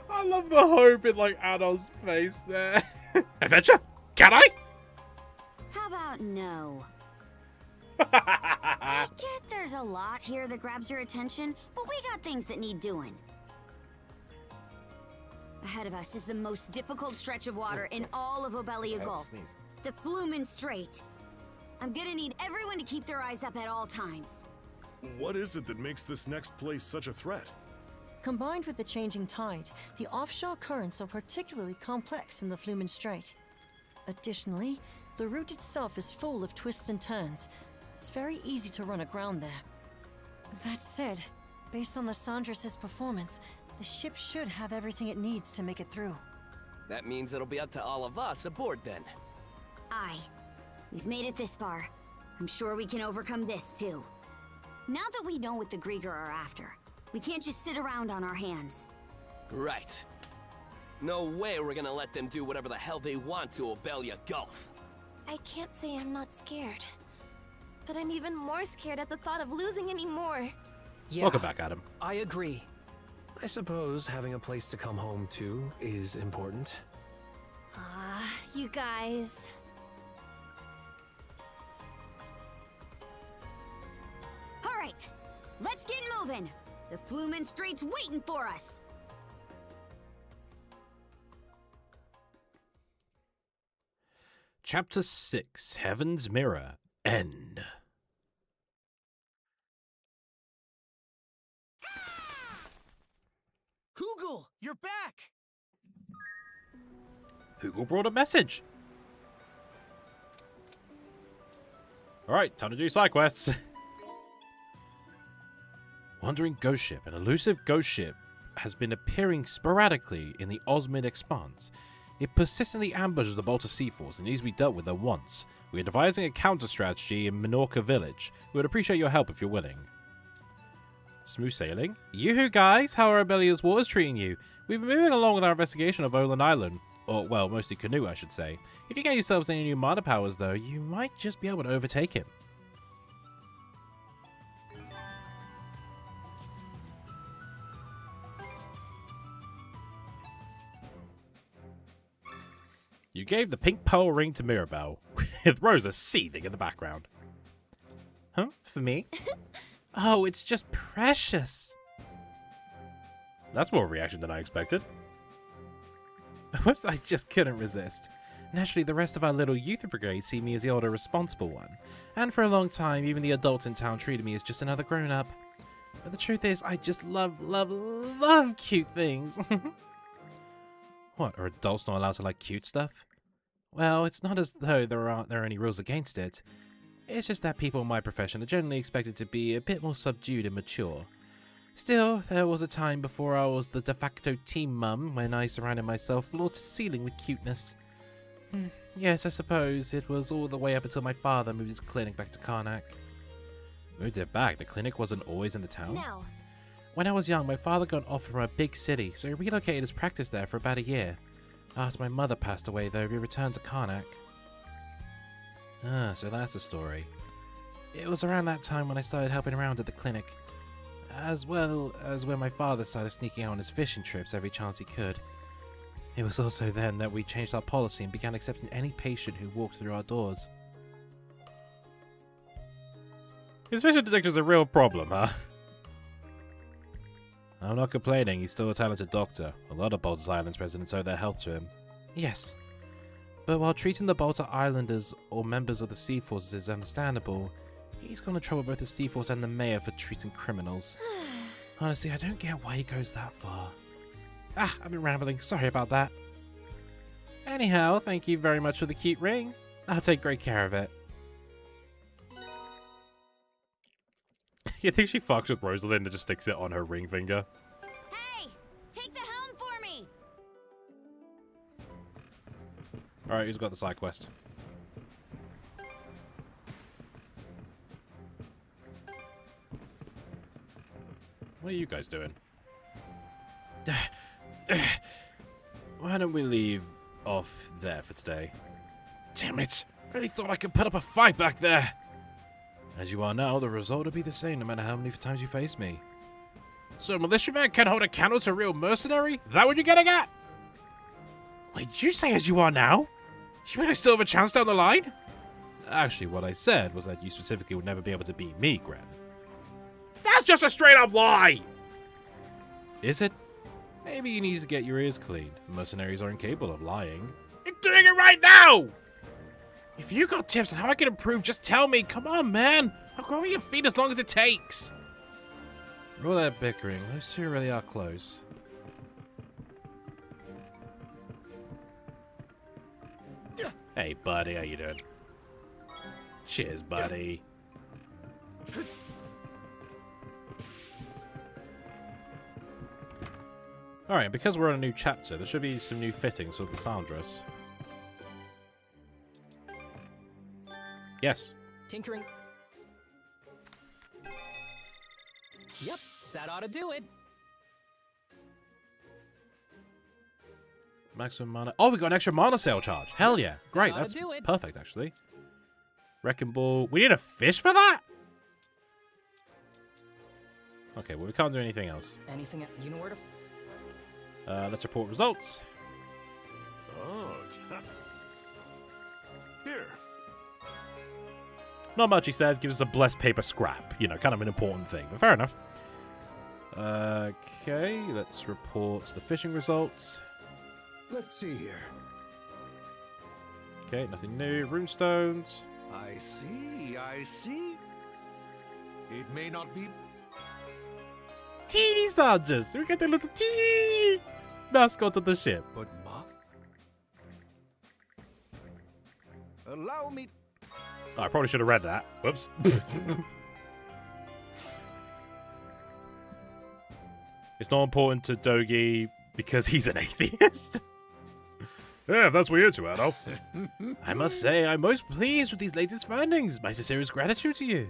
I love the hope in, like, Adol's face there. Adventure? Can I? How about no? I get there's a lot here that grabs your attention, but we got things that need doing. Ahead of us is the most difficult stretch of water in all of Obelia Gulf. The Flumen Strait. I'm gonna need everyone to keep their eyes up at all times. What is it that makes this next place such a threat? Combined with the changing tide, the offshore currents are particularly complex in the Flumen Strait. Additionally, the route itself is full of twists and turns. It's very easy to run aground there. That said, based on the Sandras' performance, the ship should have everything it needs to make it through. That means it'll be up to all of us aboard then. Aye. We've made it this far. I'm sure we can overcome this too. Now that we know what the Grieger are after, we can't just sit around on our hands. Right. No way we're gonna let them do whatever the hell they want to Obelia Gulf. I can't say I'm not scared. But I'm even more scared at the thought of losing any more. Yeah, Welcome back, Adam. I agree. I suppose having a place to come home to is important. Ah, you guys. All right, let's get moving. The Flumen Strait's waiting for us. Chapter 6, Heaven's Mirror, End. Hoogle, you're back! Hoogle brought a message. Alright, time to do side quests. Wandering ghost ship. An elusive ghost ship has been appearing sporadically in the Osmid Expanse. It persistently ambushes the Balta Sea Force and needs to be dealt with at once. We are devising a counter-strategy in Minorca Village. We would appreciate your help if you're willing. Smooth sailing. Yoo-hoo, guys! How are Obelia's waters treating you? We've been moving along with our investigation of Olan Island. Or, well, mostly Canoe, I should say. If you get yourselves any new mana powers, though, you might just be able to overtake him. You gave the pink pearl ring to Mirabelle, with Rosa seething in the background. Huh? For me? Oh, it's just precious. That's more of a reaction than I expected. Whoops, I just couldn't resist. Naturally, the rest of our little youth brigade see me as the older, responsible one. And for a long time, even the adults in town treated me as just another grown-up. But the truth is, I just love cute things. What, are adults not allowed to like cute stuff? Well, it's not as though there are any rules against it. It's just that people in my profession are generally expected to be a bit more subdued and mature. Still, there was a time before I was the de facto team mum when I surrounded myself floor to ceiling with cuteness. Yes, I suppose it was all the way up until my father moved his clinic back to Karnak. Moved it back? The clinic wasn't always in the town? No. When I was young, my father got an offer from a big city, so he relocated his practice there for about a year. After my mother passed away, though, we returned to Karnak. Ah, so that's the story. It was around that time when I started helping around at the clinic, as well as when my father started sneaking out on his fishing trips every chance he could. It was also then that we changed our policy and began accepting any patient who walked through our doors. His fishing addiction's a real problem, huh? I'm not complaining, he's still a talented doctor. A lot of Baltus Island's residents owe their health to him. Yes. But while treating the Baltus Islanders or members of the Sea Forces is understandable, he's gone to trouble both the Sea Force and the mayor for treating criminals. Honestly, I don't get why he goes that far. Ah, I've been rambling. Sorry about that. Anyhow, thank you very much for the cute ring. I'll take great care of it. You think she fucks with Rosalind and just sticks it on her ring finger? Hey! Take the helm for me! Alright, who's got the side quest? What are you guys doing? Why don't we leave off there for today? Damn it! Really thought I could put up a fight back there! As you are now, the result will be the same no matter how many times you face me. So militiaman can hold a candle to a real mercenary? Is that what you're getting at? Wait, did you say as you are now? You mean I still have a chance down the line? Actually, what I said was that you specifically would never be able to beat me, Gren. That's just a straight up lie! Is it? Maybe you need to get your ears cleaned. Mercenaries are incapable of lying. You're doing it right now! If you got tips on how I can improve, just tell me. Come on, man. I'll grow your feet as long as it takes. For all that bickering, those two really are close. Hey, buddy. How you doing? Cheers, buddy. Alright, because we're on a new chapter, there should be some new fittings for the Sandras. Yes. Tinkering. Yep, that ought to do it. Maximum mana. Oh, we got an extra mana sale charge. Hell yeah. Great. Gotta That's do it. perfect, actually. Wrecking ball. We need a fish for that? Okay, well, we can't do anything else. Anything you know where to... Let's report results. Oh, here. Not much, he says. Gives us a blessed paper scrap. You know, kind of an important thing, but fair enough. Okay, let's report the fishing results. Let's see here. Okay, nothing new. Runestones. I see, I see. It may not be... Teeny Sarges. We get a little teeny mascot of the ship. But allow me... Oh, I probably should have read that. Whoops. It's not important to Dogi because he's an atheist. Yeah, if that's what you're into, Adolf. I must say, I'm most pleased with these latest findings. My sincerest gratitude to you.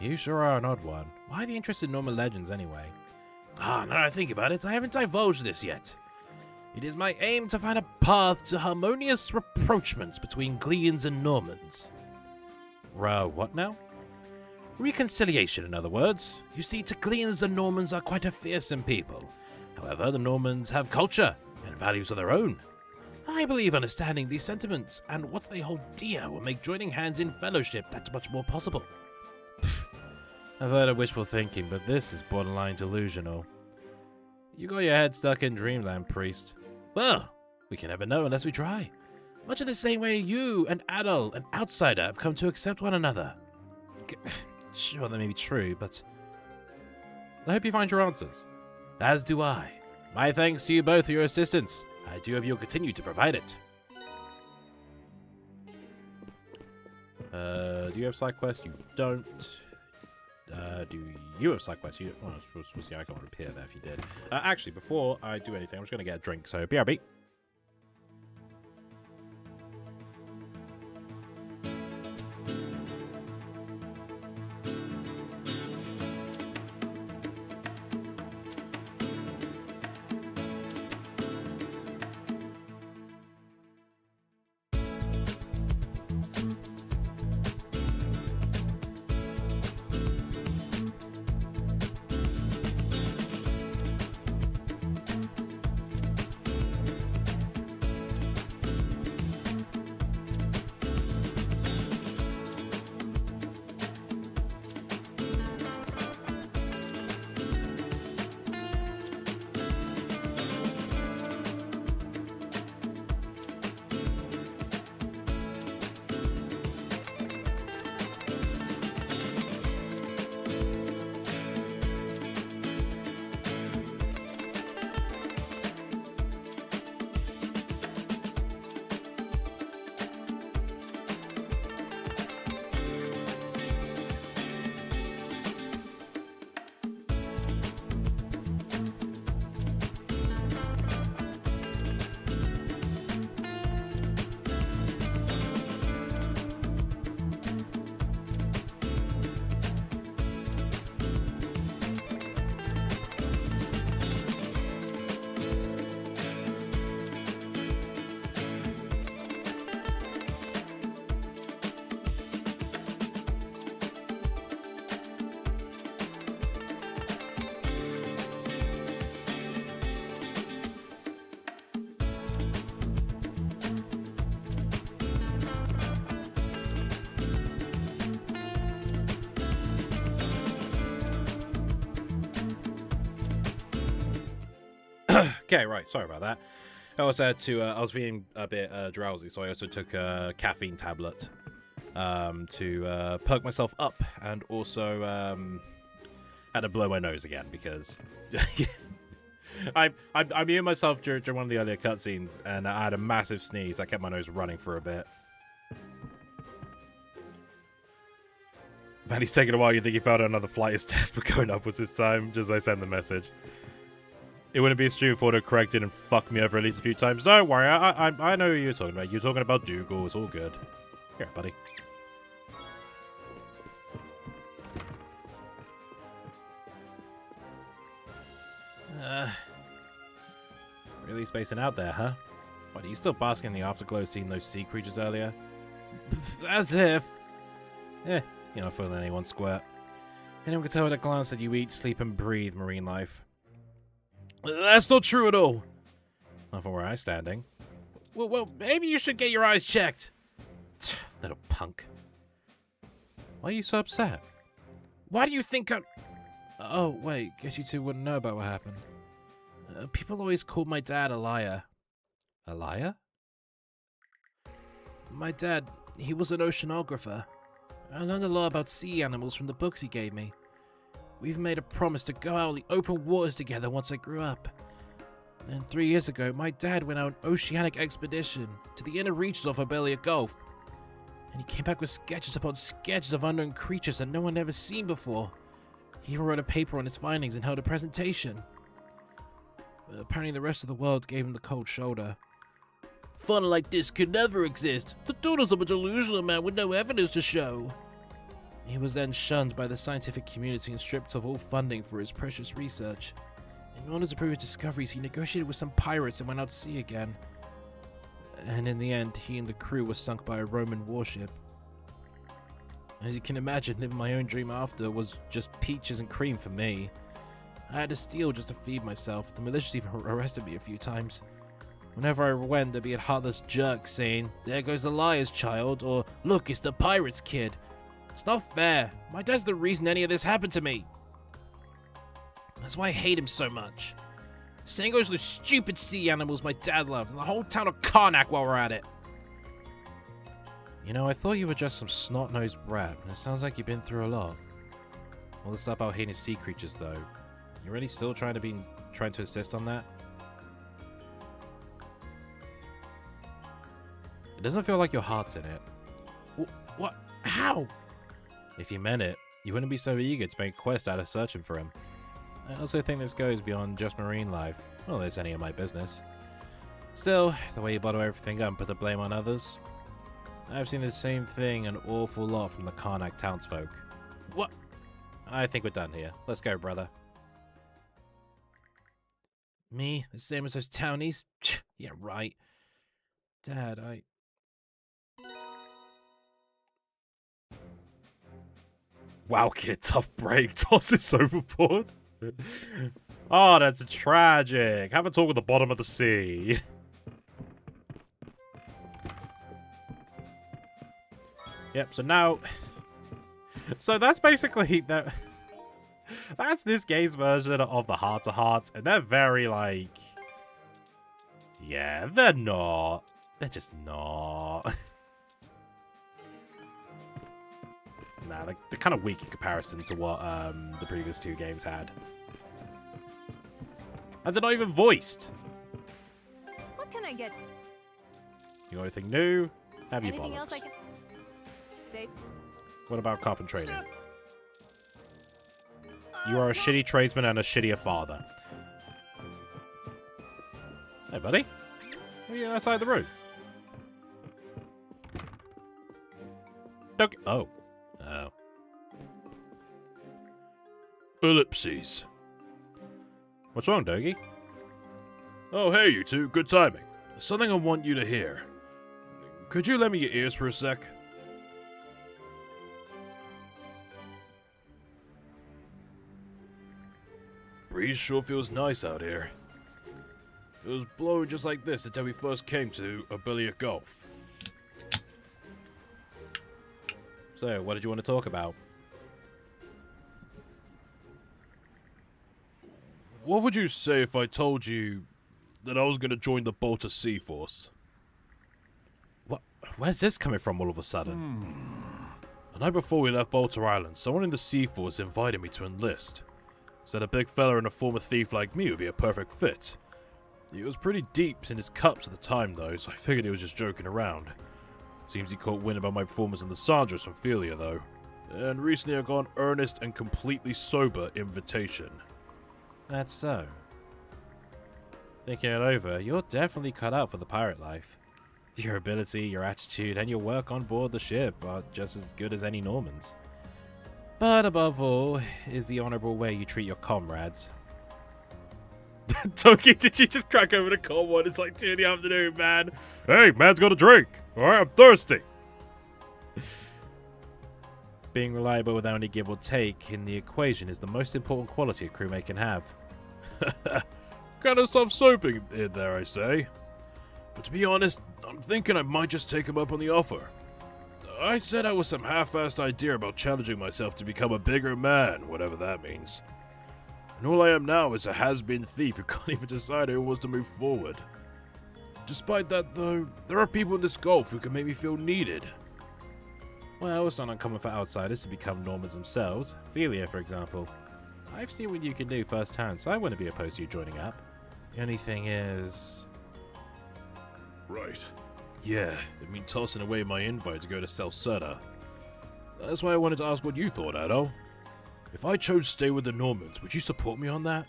You sure are an odd one. Why the interest in Norman legends, anyway? Ah, now that I think about it, I haven't divulged this yet. It is my aim to find a path to harmonious rapprochements between Gleans and Normans. What now? Reconciliation, in other words. You see, Gleans and Normans are quite a fearsome people. However, the Normans have culture and values of their own. I believe understanding these sentiments and what they hold dear will make joining hands in fellowship that much more possible. I've heard of wishful thinking, but this is borderline delusional. You got your head stuck in dreamland, priest. Well, we can never know unless we try. Much in the same way you, an adult, an outsider, have come to accept one another. Sure, that may be true, but I hope you find your answers. As do I. My thanks to you both for your assistance. I do hope you'll continue to provide it. Do you have side quests? You don't. Do you have side quests? Well, I suppose the icon would appear there if you did. Actually, before I do anything, I'm just going to get a drink, so BRB. Okay, right. Sorry about that. I also had to. I was feeling a bit drowsy, so I also took a caffeine tablet to perk myself up, and also had to blow my nose again because I muted myself during one of the earlier cutscenes, and I had a massive sneeze. I kept my nose running for a bit. Man, he's taking a while. You think he failed another flight his test, but going upwards this time. Just as I send the message. It wouldn't be a stream if it corrected and fucked me over at least a few times. Don't worry, I know who you're talking about. You're talking about Dougal. It's all good. Here, buddy. Really spacing out there, huh? What, are you still basking in the afterglow seeing those sea creatures earlier? As if. You're not fooling anyone, squirt. Anyone can tell at a glance that you eat, sleep, and breathe marine life. That's not true at all. Not from where I'm standing. Well, maybe you should get your eyes checked. Little punk. Why are you so upset? Why do you think I... Oh, wait. Guess you two wouldn't know about what happened. People always called my dad a liar. A liar? My dad, he was an oceanographer. I learned a lot about sea animals from the books he gave me. We've made a promise to go out on the open waters together once I grew up. And 3 years ago, my dad went on an oceanic expedition to the inner reaches of Abelia Gulf. And he came back with sketches upon sketches of unknown creatures that no one had ever seen before. He even wrote a paper on his findings and held a presentation. Apparently the rest of the world gave him the cold shoulder. Fun like this could never exist. The doodle's of a delusional man with no evidence to show. He was then shunned by the scientific community and stripped of all funding for his precious research. In order to prove his discoveries, he negotiated with some pirates and went out to sea again. And in the end, he and the crew were sunk by a Roman warship. As you can imagine, living my own dream after was just peaches and cream for me. I had to steal just to feed myself. The malicious even arrested me a few times. Whenever I went, there'd be a heartless jerk saying, "There goes the liar's child," or "Look, it's the pirate's kid." It's not fair. My dad's the reason any of this happened to me. That's why I hate him so much. Same goes to those stupid sea animals my dad loved, and the whole town of Karnak while we're at it. You know, I thought you were just some snot-nosed brat, and it sounds like you've been through a lot. All the stuff about hating sea creatures, though. You really still trying to insist on that? It doesn't feel like your heart's in it. What? How? If you meant it, you wouldn't be so eager to make a quest out of searching for him. I also think this goes beyond just marine life. Well, it's any of my business. Still, the way you bottle everything up and put the blame on others. I've seen the same thing an awful lot from the Karnak townsfolk. What? I think we're done here. Let's go, brother. Me? The same as those townies? Yeah, right. Dad, Wow, kid, tough break. Toss this overboard. Oh, that's tragic. Have a talk with the bottom of the sea. Yep, so now... So that's basically... That's this game's version of the heart-to-hearts, and they're very, like... Yeah, they're not. They're just not. Nah, like, they're kind of weak in comparison to what the previous two games had. And they're not even voiced. What can I get? You got anything new? Have you Anything bollocks? else I can... Safe. What about carpet trading? You are a shitty tradesman and a shittier father. Hey, buddy. What are you outside the room? Okay. Oh. Oh. Ellipses. What's wrong, Dogie? Oh, hey, you two. Good timing. There's something I want you to hear. Could you lend me your ears for a sec? Breeze sure feels nice out here. It was blowing just like this until we first came to Abilia Gulf. So, what did you want to talk about? What would you say if I told you that I was going to join the Bolter Sea Force? What? Where's this coming from all of a sudden? The night before we left Bolter Island, someone in the Sea Force invited me to enlist. Said a big fella and a former thief like me would be a perfect fit. He was pretty deep in his cups at the time though, so I figured he was just joking around. Seems he caught wind about my performance in the Sandras from Philia though. And recently I got an earnest and completely sober invitation. That's so. Thinking it over, you're definitely cut out for the pirate life. Your ability, your attitude, and your work on board the ship are just as good as any Norman's. But above all, is the honorable way you treat your comrades. Toki, did you just crack over the cold one? It's like 2 in the afternoon, man. Hey, man's got a drink. Alright, I'm thirsty. Being reliable without any give or take in the equation is the most important quality a crewmate can have. Kind of soft-soaping in there, I say. But to be honest, I'm thinking I might just take him up on the offer. I set out with some half-assed idea about challenging myself to become a bigger man, whatever that means. And all I am now is a has-been thief who can't even decide who wants to move forward. Despite that, though, there are people in this Gulf who can make me feel needed. Well, it's not uncommon for outsiders to become Normans themselves. Philia, for example. I've seen what you can do firsthand, so I wouldn't be opposed to you joining up. The only thing is... Right. Yeah, it means tossing away my invite to go to Celcerta. That's why I wanted to ask what you thought, Addo. If I chose to stay with the Normans, would you support me on that?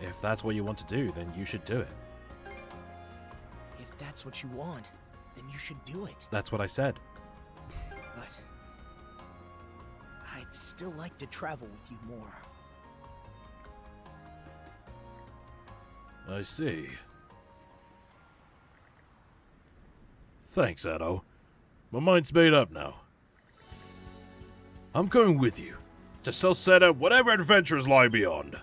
If that's what you want to do, then you should do it. If that's what you want, then you should do it. That's what I said. But I'd still like to travel with you more. I see. Thanks, Addo. My mind's made up now. I'm going with you. To Celcerta, whatever adventures lie beyond.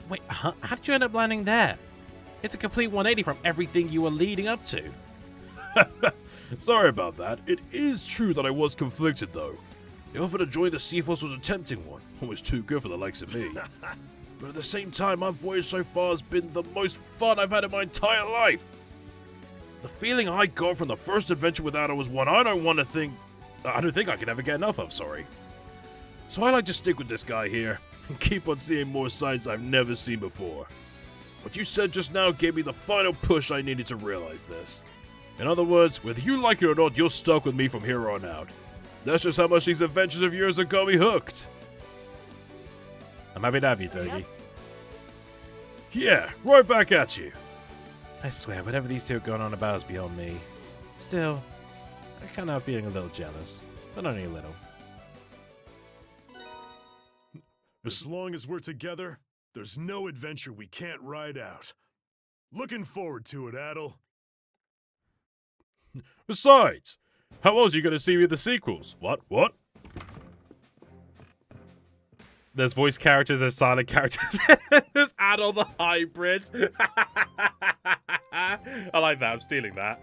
Wait, how did you end up landing there? It's a complete 180 from everything you were leading up to. Sorry about that. It is true that I was conflicted, though. The offer to join the Sea Force was a tempting one. Almost too good for the likes of me. but at the same time, my voyage so far has been the most fun I've had in my entire life. The feeling I got from the first adventure with Ada was one I don't think I can ever get enough of, sorry. So I like to stick with this guy here, and keep on seeing more sides I've never seen before. What you said just now gave me the final push I needed to realize this. In other words, whether you like it or not, you're stuck with me from here on out. That's just how much these adventures of yours have got me hooked. I'm happy to have you, Togi. Yeah, right back at you. I swear, whatever these two are going on about is beyond me. Still, I kind of feeling a little jealous, but only a little. As long as we're together, there's no adventure we can't ride out. Looking forward to it, Adel. Besides, how else are you going to see me in the sequels? What? There's voice characters, there's silent characters, there's Adol the hybrid. I like that, I'm stealing that.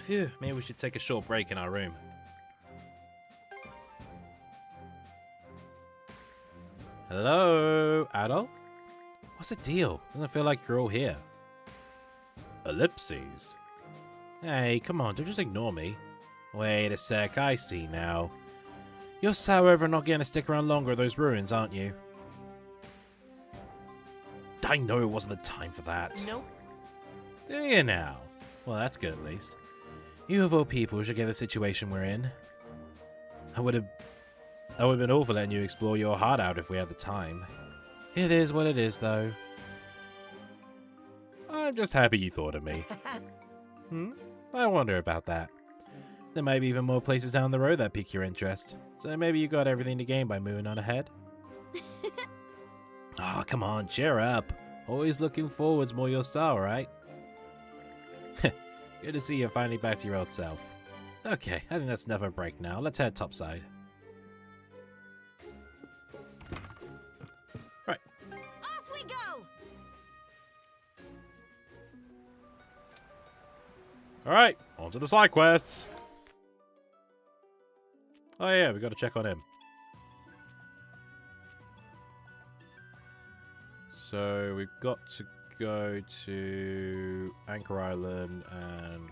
Phew, maybe we should take a short break in our room. Hello, Adol? What's the deal? Doesn't feel like you're all here. Ellipses? Hey, come on, don't just ignore me. Wait a sec, I see now. You're sour over not getting to stick around longer at those ruins, aren't you? I know it wasn't the time for that. Nope. Do you now? Well, that's good at least. You of all people should get the situation we're in. I would have been all for letting you explore your heart out if we had the time. It is what it is, though. I'm just happy you thought of me. I wonder about that. There might be even more places down the road that pique your interest. So maybe you got everything to gain by moving on ahead? Oh, come on, cheer up. Always looking forward's more your style, right? Good to see you're finally back to your old self. Okay, I think that's enough of a break now. Let's head topside. Right. Off we go! Alright, on to the side quests. Oh yeah, we got to check on him. So we've got to go to Anchor Island and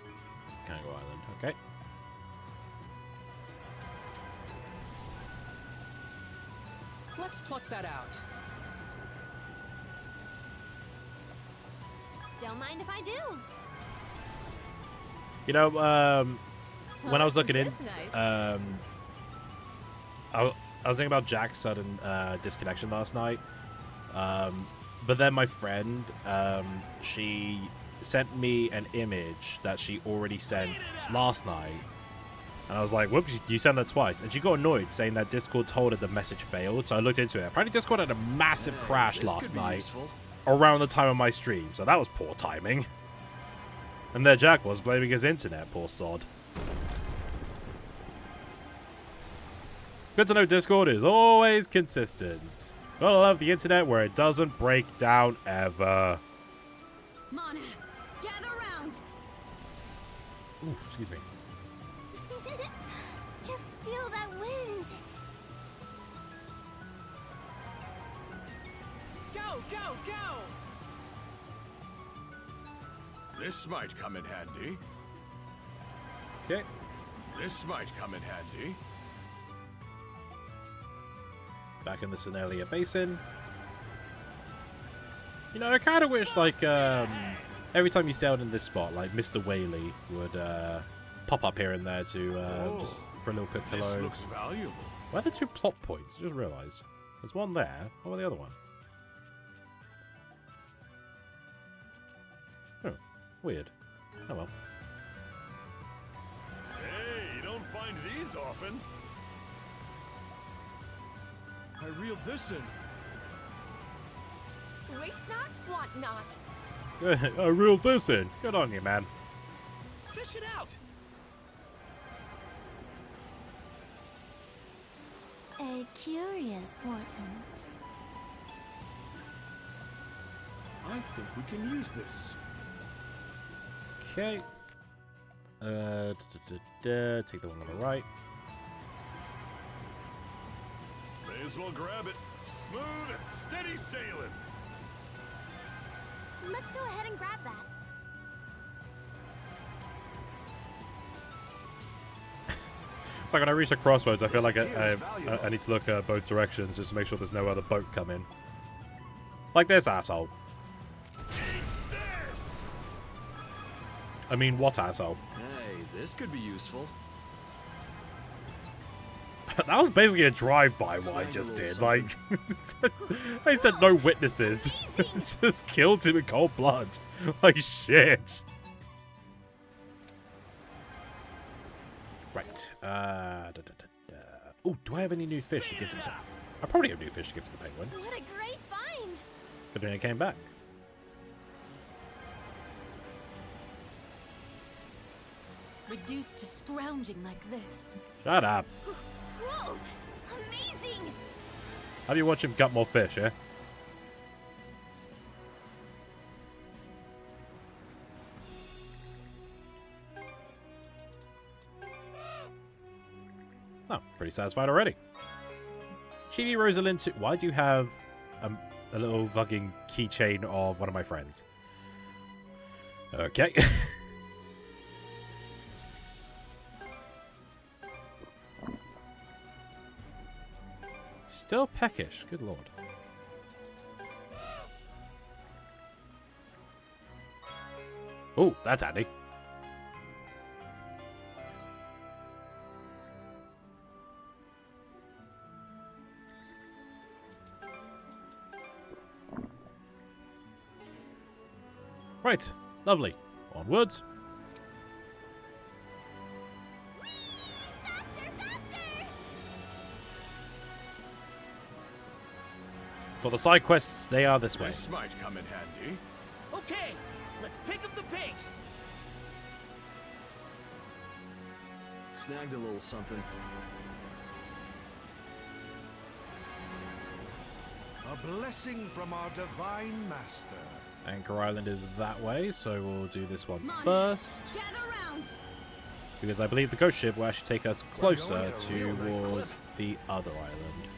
Kangaroo Island. Okay. Let's pluck that out. Don't mind if I do. You know, when I was looking in, Nice. I was thinking about Jack's sudden disconnection last night. But then my friend, she sent me an image that she already sent last night. And I was like, whoops, you sent that twice. And she got annoyed, saying that Discord told her the message failed. So I looked into it. Apparently Discord had a massive crash last night around the time of my stream. So that was poor timing. And there Jack was blaming his internet, poor sod. Good to know Discord is always consistent. Gotta love the internet where it doesn't break down ever. Mana, gather round. Ooh, excuse me. Just feel that wind. Go, go, go! This might come in handy. Okay. This might come in handy. Back in the Senelia Basin. You know, I kind of wish, like, every time you sailed in this spot, like, Mr. Whaley would pop up here and there to, just for a little quick hello. This looks valuable. Where are the two plot points? I just realised. There's one there. What about the other one? Oh, weird. Oh well. Hey, you don't find these often. I reeled this in. Waste not, want not. Good. I reeled this in. Good on you, man. Fish it out! A curious portent. I think we can use this. Okay. Take the one on the right. May as well grab it. Smooth and steady sailing. Let's go ahead and grab that. It's like when I reach the crossroads, I feel like I need to look both directions just to make sure there's no other boat coming. Like this asshole. This. I mean, what asshole? Hey, this could be useful. That was basically a drive-by what I just did. Like, I said no witnesses. Just killed him in cold blood. Like, shit. Right. Oh, do I have any new fish to give to the penguin? I probably have new fish to give to the penguin. What a great find! But then it came back. Reduced to scrounging like this. Shut up. Whoa! Amazing! How do you watch him gut more fish, eh? Oh, pretty satisfied already. Chibi Rosalind 2. Why do you have a little fucking keychain of one of my friends? Okay. Still peckish. Good lord. Oh, that's handy. Right. Lovely. Onwards. For the side quests, they are this way. This might come in handy. Okay, let's pick up the pace. Snagged a little something. A blessing from our divine master. Anchor Island is that way, so we'll do this one first. Because I believe the ghost ship will actually take us closer towards the other island.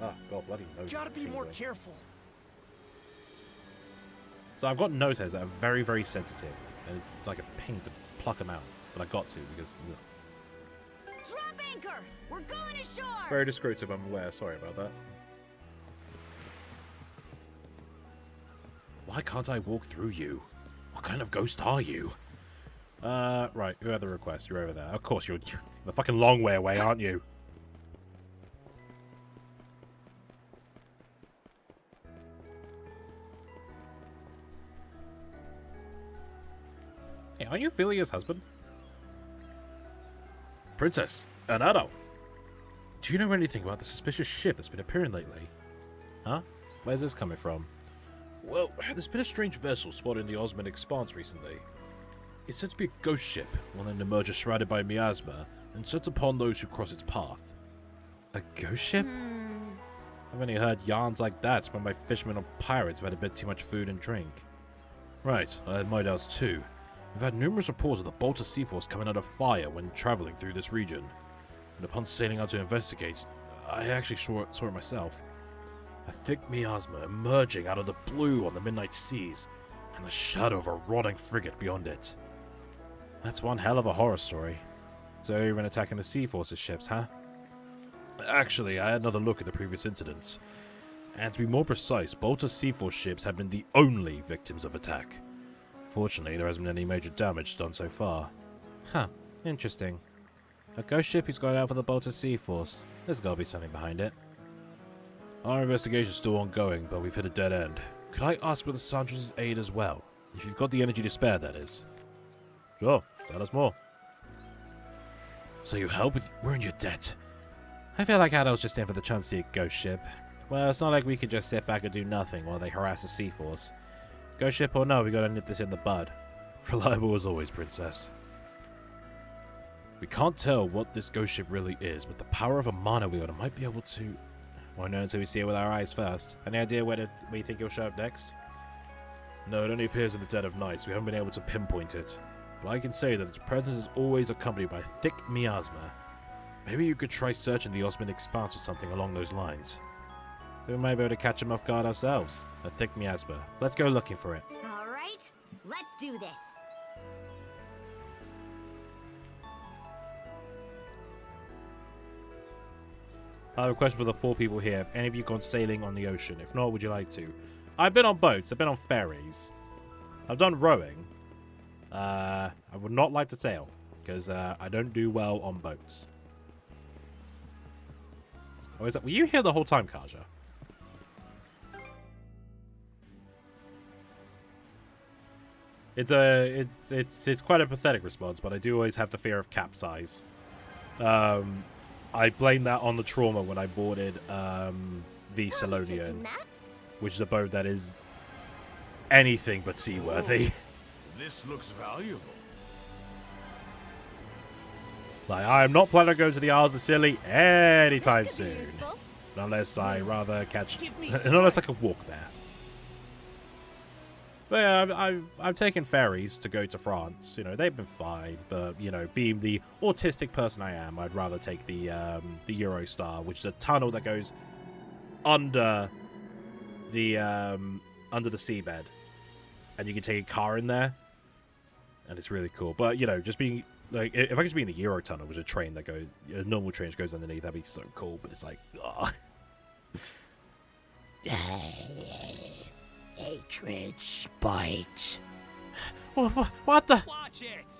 Ah, God, bloody nose. Gotta be more careful. So I've got nose hairs that are very, very sensitive. And it's like a pain to pluck them out. But I got to because... Drop anchor! We're going ashore! Very descriptive, I'm aware. Sorry about that. Why can't I walk through you? What kind of ghost are you? Right. Who had the request? You're over there. Of course, you're the fucking long way away, aren't you? Hey, aren't you Philia's husband? Princess, an adult. Do you know anything about the suspicious ship that's been appearing lately? Huh? Where's this coming from? Well, there's been a strange vessel spotted in the Osman Expanse recently. It's said to be a ghost ship, one that emerges shrouded by miasma and sets upon those who cross its path. A ghost ship? I've only heard yarns like that spun by fishermen or pirates who had a bit too much food and drink. Right, I had my doubts too. We've had numerous reports of the Bolter Sea Force coming under fire when traveling through this region. And upon sailing out to investigate, I actually saw it myself. A thick miasma emerging out of the blue on the midnight seas, and the shadow of a rotting frigate beyond it. That's one hell of a horror story. So you're even attacking the Sea Force's ships, huh? Actually, I had another look at the previous incidents. And to be more precise, Bolter Sea Force ships have been the only victims of attack. Fortunately, there hasn't been any major damage done so far. Huh, interesting. A ghost ship who's gone out for the Bolter Sea Force. There's gotta be something behind it. Our investigation's still ongoing, but we've hit a dead end. Could I ask for the Sandra's aid as well? If you've got the energy to spare, that is. Sure, tell us more. So you help with... We're in your debt. I feel like Adol's just in for the chance to see a ghost ship. Well, it's not like we could just sit back and do nothing while they harass the Sea Force. Ghost ship or no, we gotta nip this in the bud. Reliable as always, Princess. We can't tell what this ghost ship really is, but the power of a mana wielder might be able to... Won't know until we see it with our eyes first. Any idea where you think he'll show up next? No, it only appears in the dead of night, so we haven't been able to pinpoint it. But I can say that its presence is always accompanied by thick miasma. Maybe you could try searching the Osman Expanse or something along those lines. We might be able to catch him off guard ourselves. A thick miasma. Let's go looking for it. All right, let's do this. I have a question for the 4 people here. Have any of you gone sailing on the ocean? If not, would you like to? I've been on boats. I've been on ferries. I've done rowing. I would not like to sail, because I don't do well on boats. Oh, is that? Were you here the whole time, Kaja? It's quite a pathetic response, but I do always have the fear of capsize. I blame that on the trauma when I boarded the Salonian, which is a boat that is anything but seaworthy. This looks valuable. Like, I am not planning on going to the Isles of Scilly anytime soon. Unless I rather catch... unless I can walk there. But yeah, I've taken ferries to go to France. You know, they've been fine. But, you know, being the autistic person I am, I'd rather take the Eurostar, which is a tunnel that goes under the seabed. And you can take a car in there. And it's really cool. But, you know, just being... like, if I could just be in the Eurotunnel, which is a train that goes... a normal train that goes underneath, that'd be so cool. But it's like... ugh. Hatred spite. What the? Watch it!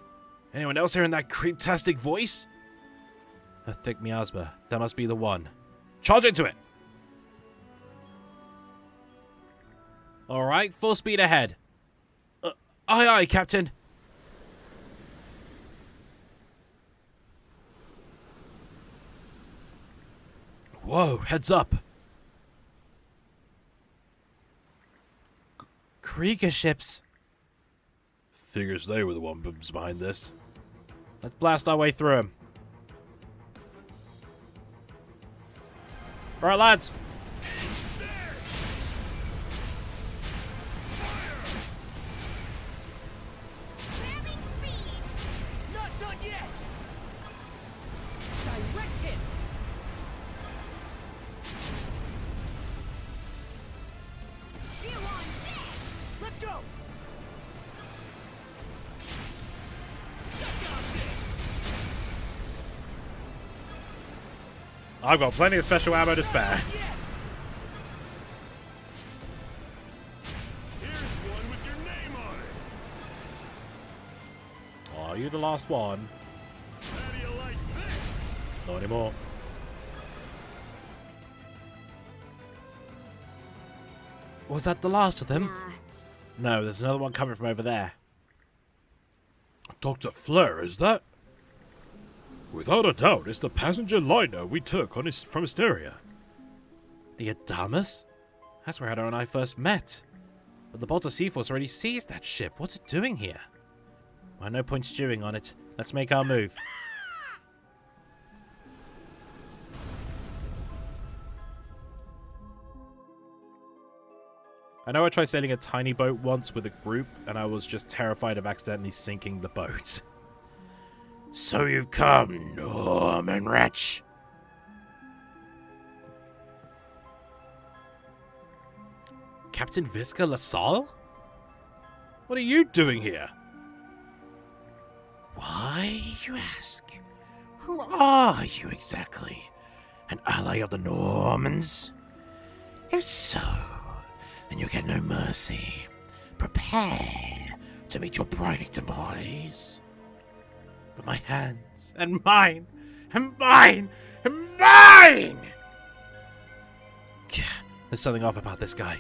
Anyone else hearing that creeptastic voice? A thick miasma. That must be the one. Charge into it! Alright, full speed ahead. Aye aye, Captain. Whoa, heads up. Krieger ships. Figures they were the ones behind this. Let's blast our way through them. Alright, lads. Not done yet! Direct hit! Let's go! I've got plenty of special ammo to spare. Here's one with your name on it. Oh, you the last one? How do you like this? Not anymore. Was that the last of them? Nah. No, there's another one coming from over there. Dr. Fleur, is that? Without a doubt, it's the passenger liner we took from Hysteria. The Adamus? That's where Hado and I first met. But the Balta Sea Force already seized that ship. What's it doing here? Well, no point stewing on it. Let's make our move. I know I tried sailing a tiny boat once with a group, and I was just terrified of accidentally sinking the boat. So you've come, Norman wretch. Captain Visca LaSalle? What are you doing here? Why, you ask? Who are you exactly? An ally of the Normans? If so, then you get no mercy. Prepare to meet your bright demise. But my hands, and mine, and mine, and mine! There's something off about this guy.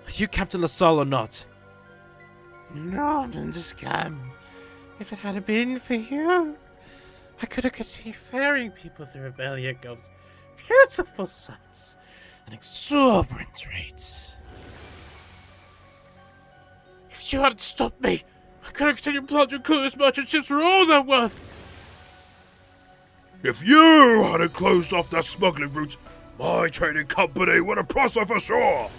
Are you Captain LaSalle or not? Norman scum. If it had been for you, I could have continued ferrying people through Rebellia Gove's beautiful sights and exorbitant rates. If you hadn't stopped me, I could have continued plundering clueless merchant ships for all they're worth. If you hadn't closed off that smuggling route, my trading company would have prospered for sure.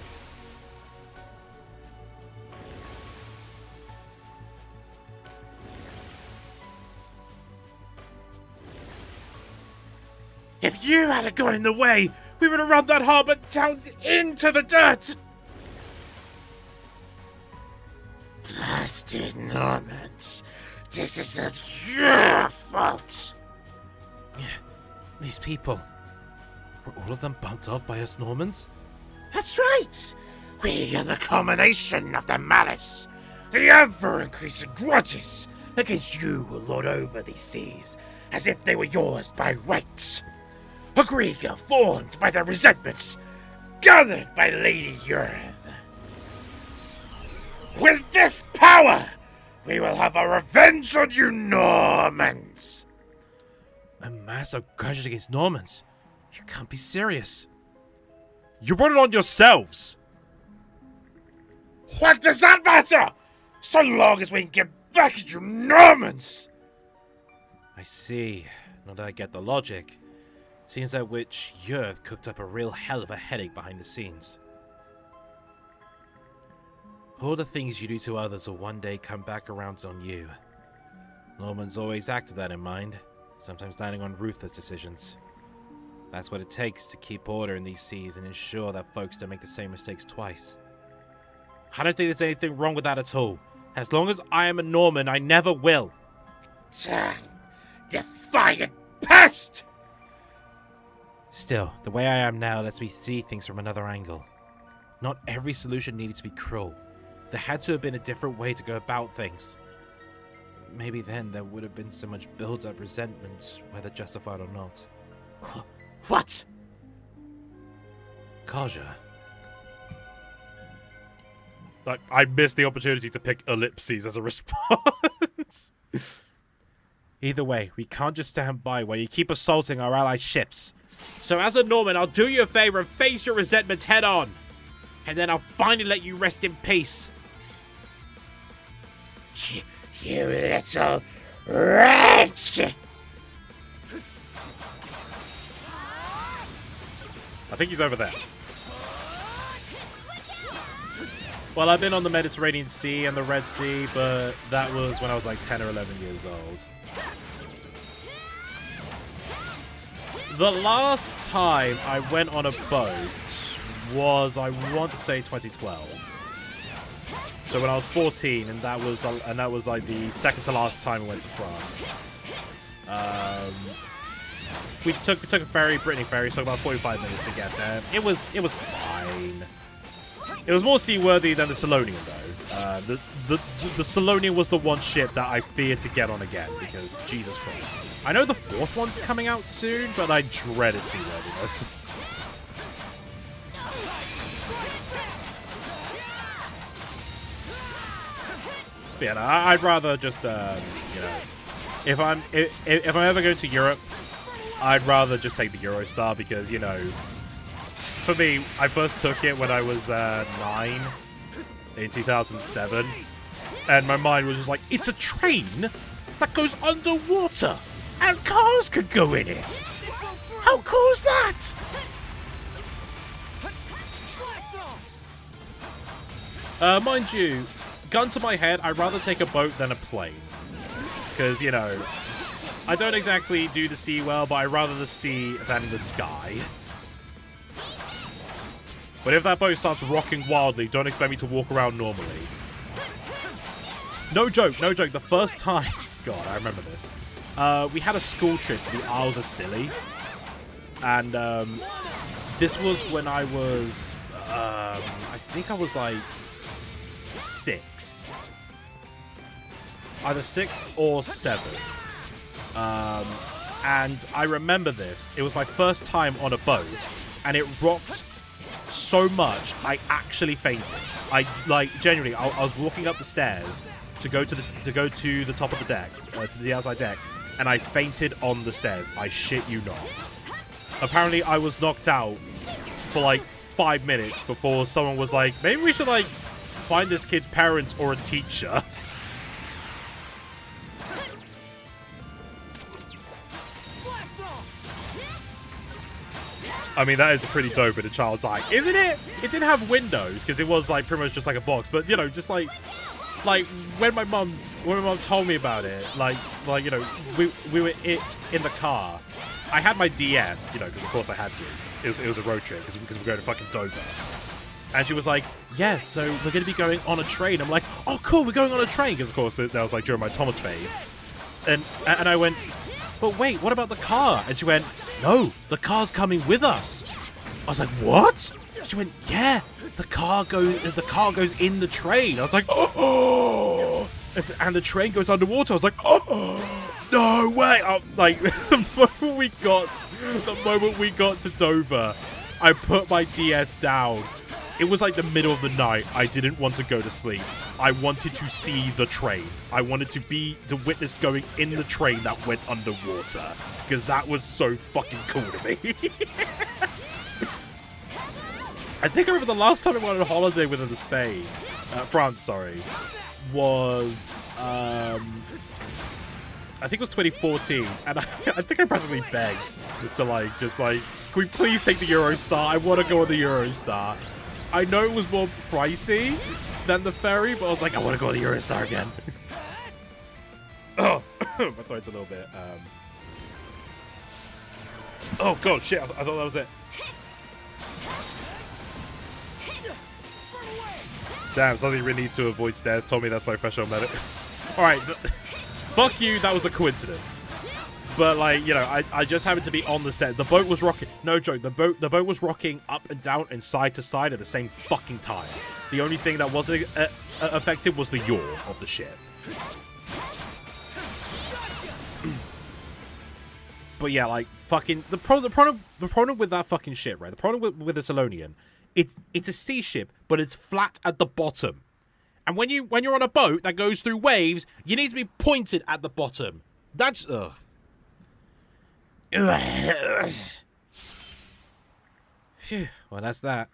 If you hadn't got in the way, we would have run that harbor down into the dirt! Blasted Normans. This isn't your fault! These people, were all of them bumped off by us Normans? That's right! We are the culmination of the malice, the ever-increasing grudges against you who lord over these seas as if they were yours by right. A Grieger formed by their resentments, gathered by Lady Earth. With this power, we will have a revenge on you Normans! A mass of grudges against Normans? You can't be serious. You brought it on yourselves! What does that matter? So long as we can get back at you Normans! I see. Now that I get the logic. Seems that witch Yurth cooked up a real hell of a headache behind the scenes. All the things you do to others will one day come back around on you. Normans always act with that in mind, sometimes landing on ruthless decisions. That's what it takes to keep order in these seas and ensure that folks don't make the same mistakes twice. I don't think there's anything wrong with that at all. As long as I am a Norman, I never will. Defiant pest! Still, the way I am now lets me see things from another angle. Not every solution needed to be cruel. There had to have been a different way to go about things. Maybe then there would have been so much built-up resentment, whether justified or not. What? Kaja. Like, I missed the opportunity to pick ellipses as a response. Either way, we can't just stand by while you keep assaulting our allied ships. So as a Norman, I'll do you a favor and face your resentments head on. And then I'll finally let you rest in peace. You little wretch! I think he's over there. Well, I've been on the Mediterranean Sea and the Red Sea, but that was when I was like 10 or 11 years old. The last time I went on a boat was, I want to say, 2012. So when I was 14, and that was like the second to last time I went to France. We took a ferry, Brittany ferry, so about 45 minutes to get there. It was fine. It was more seaworthy than the Solonian, though. The Solonian was the one ship that I feared to get on again, because Jesus Christ. I know the fourth one's coming out soon, but I dreaded seaworthiness. But yeah, no, I'd rather just, you know, if I'm ever going to Europe, I'd rather just take the Eurostar because, you know, for me, I first took it when I was 9 in 2007, and my mind was just like, it's a train that goes underwater, and cars could go in it. How cool is that? Mind you, gun to my head, I'd rather take a boat than a plane. Because, you know, I don't exactly do the sea well, but I'd rather the sea than the sky. But if that boat starts rocking wildly, don't expect me to walk around normally. No joke, no joke. The first time... God, I remember this. We had a school trip to the Isles of Scilly. And this was when I was... I think I was like 6. Either 6 or 7. And I remember this. It was my first time on a boat. And it rocked so much, I actually fainted. Genuinely, I was walking up the stairs to go to the top of the deck, to the outside deck, and I fainted on the stairs. I shit you not. Apparently, I was knocked out for like 5 minutes before someone was like, maybe we should like find this kid's parents or a teacher. I mean, that is pretty dope in a child's eye, isn't it? It didn't have windows because it was like pretty much just like a box. But you know, just like when my mum told me about it, like you know, we were in the car, I had my DS, you know, because of course I had to. It was a road trip because we're going to fucking Dover. And she was like, yeah, so we're going to be going on a train. I'm like, oh, cool, we're going on a train. Because, of course, that was like during my Thomas phase. And I went, but wait, what about the car? And she went, no, the car's coming with us. I was like, what? She went, yeah, the car goes in the train. I was like, oh. And the train goes underwater. I was like, oh, no way. I was like, the moment we got to Dover, I put my DS down. It was like the middle of the night. I didn't want to go to sleep. I wanted to see the train. I wanted to witness going in the train that went underwater. Because that was so fucking cool to me. I think I remember the last time I went on a holiday with her to Spain. France, sorry. Was, I think it was 2014. And I think I practically begged to can we please take the Eurostar? I want to go on the Eurostar. I know it was more pricey than the ferry, but I was like, I want to go on the Eurostar again. Oh, my throat's a little bit, Oh, God, shit, I thought that was it. Damn, something you really need to avoid stairs. Told me that's my professional medic. Alright, fuck you, that was a coincidence. But, like, you know, I just happened to be on the stairs. The boat was rocking. No joke. The boat was rocking up and down and side to side at the same fucking time. The only thing that wasn't affected was the yaw of the ship. But yeah, like, fucking the problem with that fucking ship, right? The problem with the Salonian, it's a sea ship, but it's flat at the bottom. And when you're on a boat that goes through waves, you need to be pointed at the bottom. That's Phew. Well, that's that.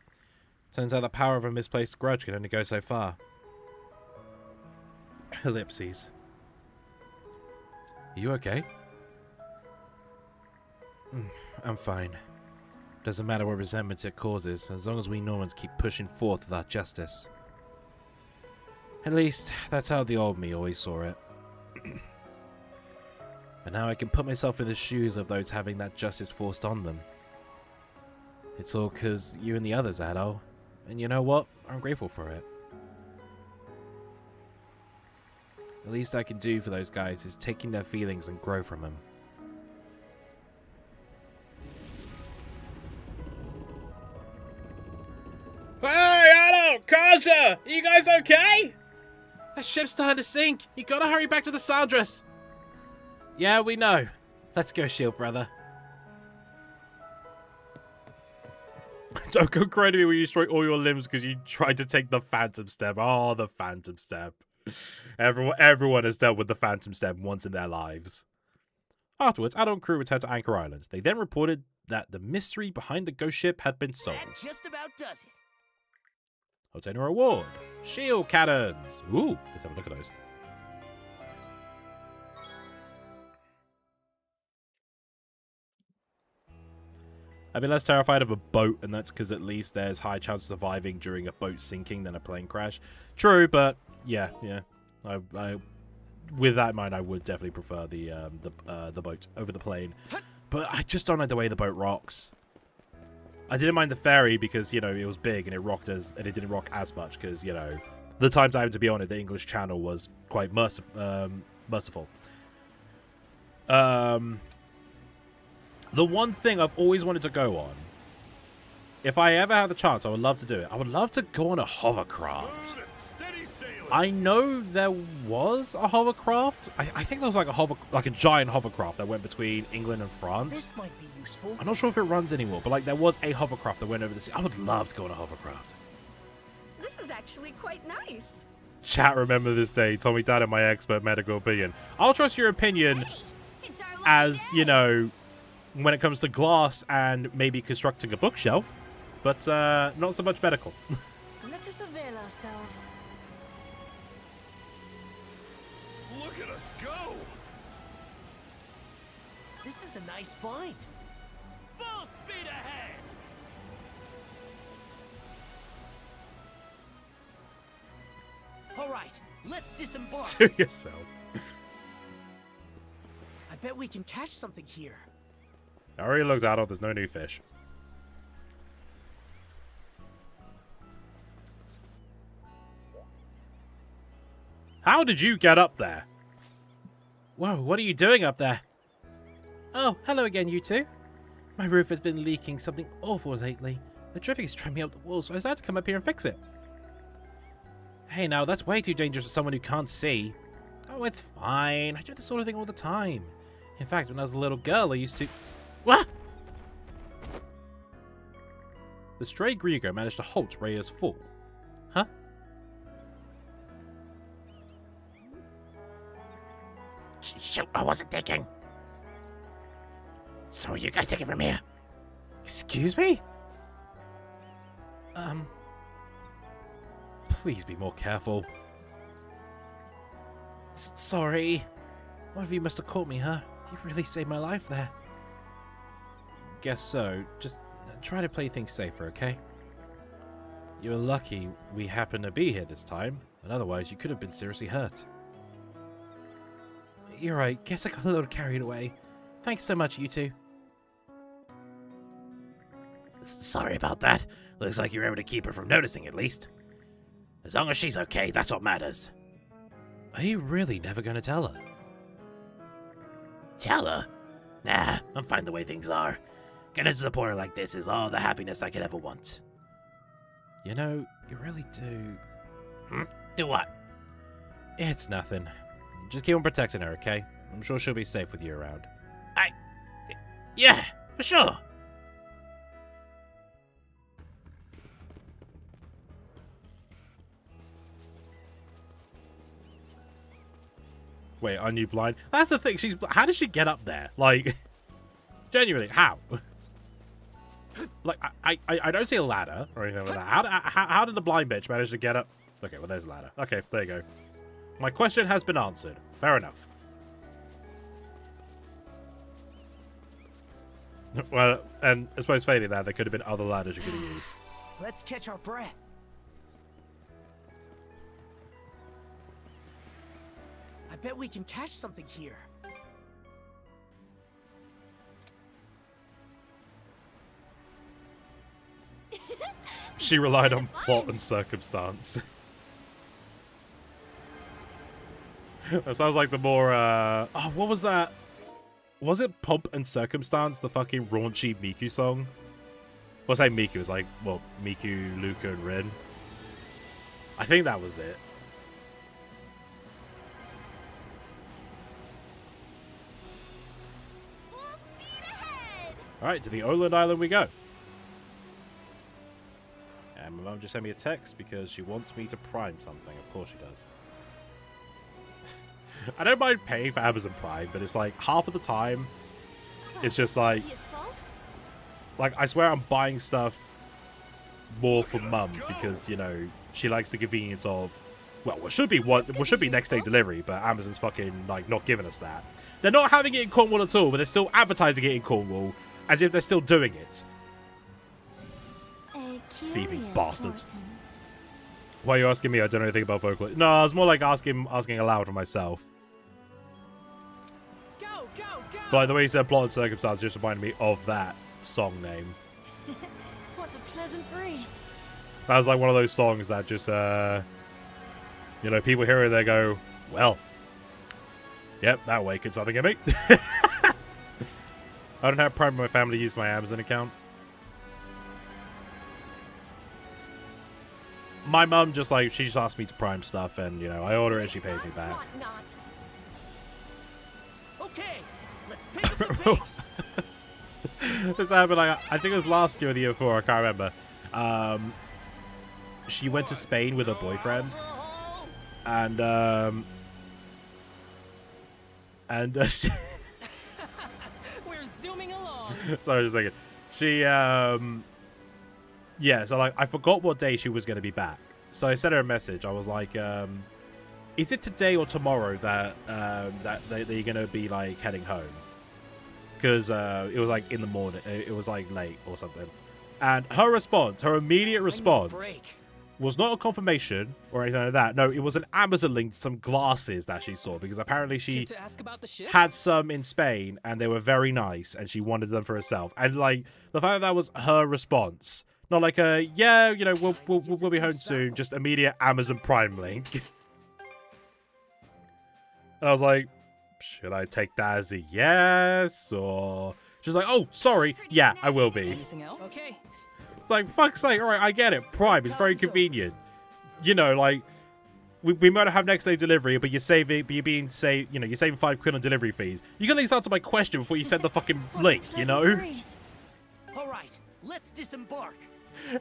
Turns out the power of a misplaced grudge can only go so far. Ellipses. Are you okay? I'm fine. Doesn't matter what resentment it causes, as long as we Normans keep pushing forth with our justice. At least, that's how the old me always saw it. But now I can put myself in the shoes of those having that justice forced on them. It's all because you and the others, Addo. And you know what? I'm grateful for it. The least I can do for those guys is taking their feelings and grow from them. Hey, Addo! Kaja! Are you guys okay? That ship's starting to sink. You gotta hurry back to the Sandras. Yeah, we know. Let's go, shield brother. Don't go crying to me when you destroy all your limbs because you tried to take the Phantom Step. Oh, the Phantom Step. Everyone has dealt with the Phantom Step once in their lives. Afterwards, Addo and crew returned to Anchor Island. They then reported that the mystery behind the ghost ship had been solved. That just about does it. Obtain a reward. Shield cannons. Ooh, let's have a look at those. I'd be less terrified of a boat, and that's because at least there's high chance of surviving during a boat sinking than a plane crash. True, but yeah. I with that in mind, I would definitely prefer the boat over the plane. But I just don't like the way the boat rocks. I didn't mind the ferry because, you know, it was big and it didn't rock as much because, you know, the times I had to be on it, the English Channel was quite merciful. The one thing I've always wanted to go on, if I ever have the chance, I would love to do it. I would love to go on a hovercraft. I know there was a hovercraft. I think there was like a giant hovercraft that went between England and France. This might be useful. I'm not sure if it runs anymore, but like there was a hovercraft that went over the sea. I would love to go on a hovercraft. This is actually quite nice. Chat, remember this day. Tommy Dad and my expert medical opinion. I'll trust your opinion as, you know, when it comes to glass and maybe constructing a bookshelf, but not so much medical. Let us avail ourselves. Look at us go! This is a nice find. Full speed ahead! All right, let's disembark. Sue yourself. I bet we can catch something here. I already looked at it. There's no new fish. How did you get up there? Whoa, what are you doing up there? Oh, hello again, you two. My roof has been leaking something awful lately. The dripping is trapping up the walls, so I decided to come up here and fix it. Hey, now, that's way too dangerous for someone who can't see. Oh, it's fine. I do this sort of thing all the time. In fact, when I was a little girl, I used to... What? The stray Grieger managed to halt Raya's fall. Huh? Shoot, I wasn't thinking. So you guys take it from here. Excuse me? Please be more careful. Sorry. One of you must have caught me, huh? You really saved my life there. Guess so. Just try to play things safer, okay? You're lucky we happened to be here this time, and otherwise you could have been seriously hurt. You're right. Guess I got a little carried away. Thanks so much, you two. Sorry about that. Looks like you're able to keep her from noticing, at least. As long as she's okay, that's what matters. Are you really never going to tell her? Tell her? Nah, I'm fine the way things are. Getting to support her like this is all the happiness I could ever want. You know, you really do... Do what? It's nothing. Just keep on protecting her, okay? I'm sure she'll be safe with you around. Yeah, for sure. Wait, are you blind? That's the thing. How did she get up there? Like, genuinely, how? Like, I don't see a ladder or anything like that. How did the blind bitch manage to get up? Okay, well, there's a ladder. Okay, there you go. My question has been answered. Fair enough. Well, and I suppose failing that, there could have been other ladders you could have used. Let's catch our breath. I bet we can catch something here. She relied on plot and circumstance. That sounds like the more, oh, what was that? Was it Pomp and Circumstance, the fucking raunchy Miku song? Well, I say Miku, it's like, well, Miku, Luca, and Rin. I think that was it. Alright, to the Oland Island we go. And my mum just sent me a text because she wants me to prime something. Of course she does. I don't mind paying for Amazon Prime, but it's like half of the time, it's just like I swear I'm buying stuff more for mum because, you know, she likes the convenience of, well, what should be next day delivery, but Amazon's fucking like not giving us that. They're not having it in Cornwall at all, but they're still advertising it in Cornwall as if they're still doing it. Thieving bastards. Why are you asking me? I don't know anything about vocal. No, I was more like asking aloud for myself. Go, go, go. But like, the way you said plot and circumstance just reminded me of that song name. What a pleasant breeze. That was like one of those songs that just, you know, people hear it, they go, well, yep, that awakened something in me. I don't have Prime in my family use my Amazon account. My mum just like, she just asked me to prime stuff and, you know, I order it and she pays me back. Okay, let's pick up the pace. This happened like, I think it was last year or the year before, I can't remember. She went to Spain with her boyfriend and We're zooming along. sorry, just a second. She, yeah, so like I forgot what day she was going to be back. So I sent her a message. I was like, is it today or tomorrow that that you're going to be like heading home? Because it was like in the morning. It was like late or something. And her response, her immediate response was not a confirmation or anything like that. No, it was an Amazon link to some glasses that she saw, because apparently she To ask about the ship? had some in Spain and they were very nice and she wanted them for herself. And like the fact that was her response, not like a yeah, you know, we'll be home soon, just immediate Amazon Prime link. And I was like, should I take that as a yes? Or she's like, oh, sorry, yeah, I will be. Anything else? Okay. It's like, fuck's sake, all right, I get it. Prime is very convenient. You know, like, we might have next day delivery, but you're saving, you're saving £5 on delivery fees. You can at least answer my question before you send the fucking link, you know? All right, let's disembark.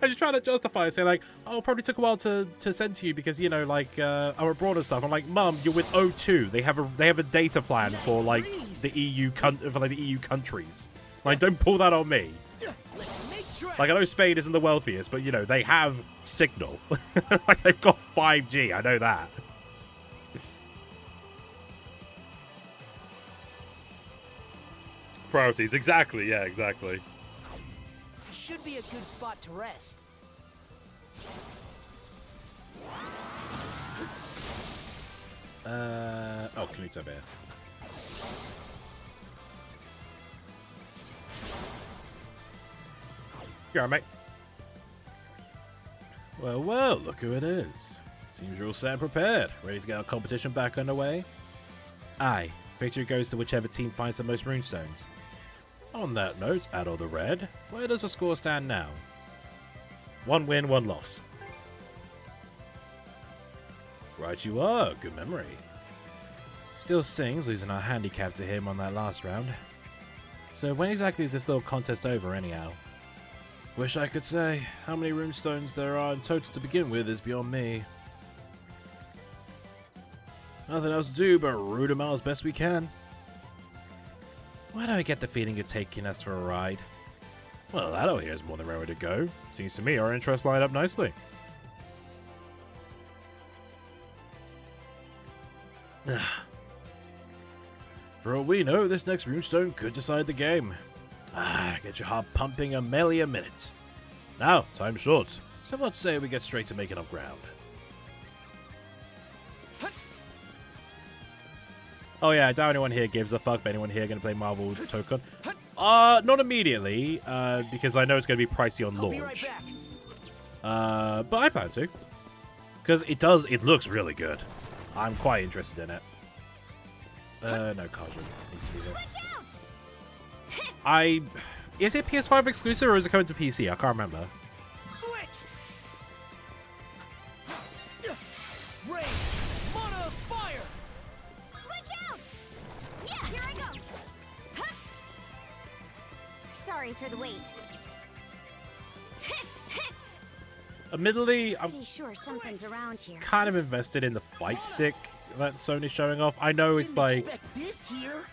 I just trying to justify it, say like, oh, it probably took a while to send to you because, you know, like, I'm abroad and stuff. I'm like, Mum, you're with O2. They have a data plan for like the EU countries. Like, don't pull that on me. Like, I know Spain isn't the wealthiest, but you know, they have signal. Like, they've got 5G, I know that. Priorities, exactly, yeah, exactly. Should be a good spot to rest. Oh, Knut's over here. You alright, mate? Well, well, look who it is. Seems you're all set and prepared. Ready to get our competition back underway? Aye. Victory goes to whichever team finds the most runestones. On that note, add all the red. Where does the score stand now? 1 win, 1 loss. Right you are. Good memory. Still stings losing our handicap to him on that last round. So when exactly is this little contest over anyhow? Wish I could say. How many runestones there are in total to begin with is beyond me. Nothing else to do but root them out as best we can. Why do I get the feeling you're taking us for a ride? Well, that over here is more than ready to go. Seems to me our interests line up nicely. For all we know, this next runestone could decide the game. Get your heart pumping a melee a minute. Now, time's short, so let's say we get straight to making up ground. Oh yeah, I doubt anyone here gives a fuck, but anyone here going to play Marvel Token? Not immediately, because I know it's going to be pricey on launch. But I plan to. Because it looks really good. I'm quite interested in it. No, Kajun needs to be here. Is it PS5 exclusive or is it coming to PC? I can't remember. Switch. Rain. Mono fire. Switch out! Yeah, here I go. Huh. Sorry for the wait. Admittedly, I'm pretty sure something's around here. kind of invested in the fight stick that Sony's showing off. I know it's like,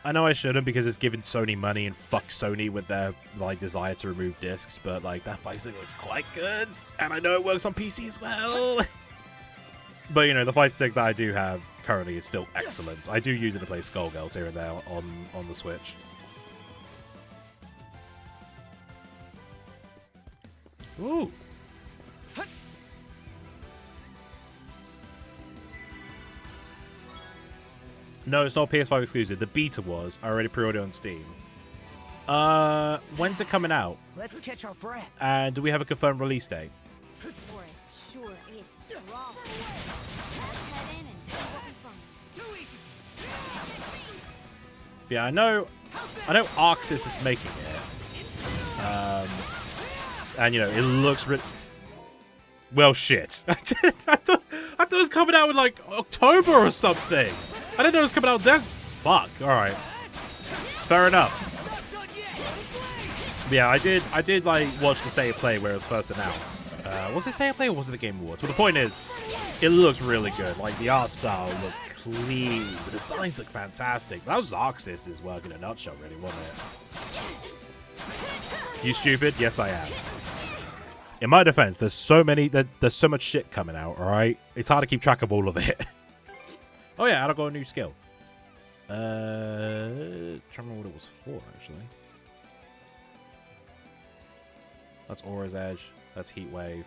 I know I shouldn't because it's giving Sony money and fuck Sony with their like desire to remove discs, but like that fight stick looks quite good, and I know it works on PC as well. But you know, the fight stick that I do have currently is still excellent. I do use it to play Skullgirls here and there on the Switch. Ooh. No, it's not PS5 exclusive. The beta was. I already pre-ordered on Steam. When's it coming out? Let's catch our breath. And do we have a confirmed release date? This forest sure is strong. Let's head in and see what we find. Yeah, I know Arxis is making it. And you know, it looks well, shit. I thought it was coming out in like October or something. I didn't know it was coming out then. Fuck. All right. Fair enough. Yeah, I did like watch the State of Play where it was first announced. Was it State of Play or was it the Game Awards? Well, the point is, it looks really good. Like the art style looked clean. The designs look fantastic. That was Arxis' work in a nutshell, really, wasn't it? You stupid? Yes, I am. In my defense, there's so much shit coming out. All right, it's hard to keep track of all of it. Oh yeah, and I got a new skill. Trying to remember what it was for, actually. That's Aura's Edge. That's Heat Wave.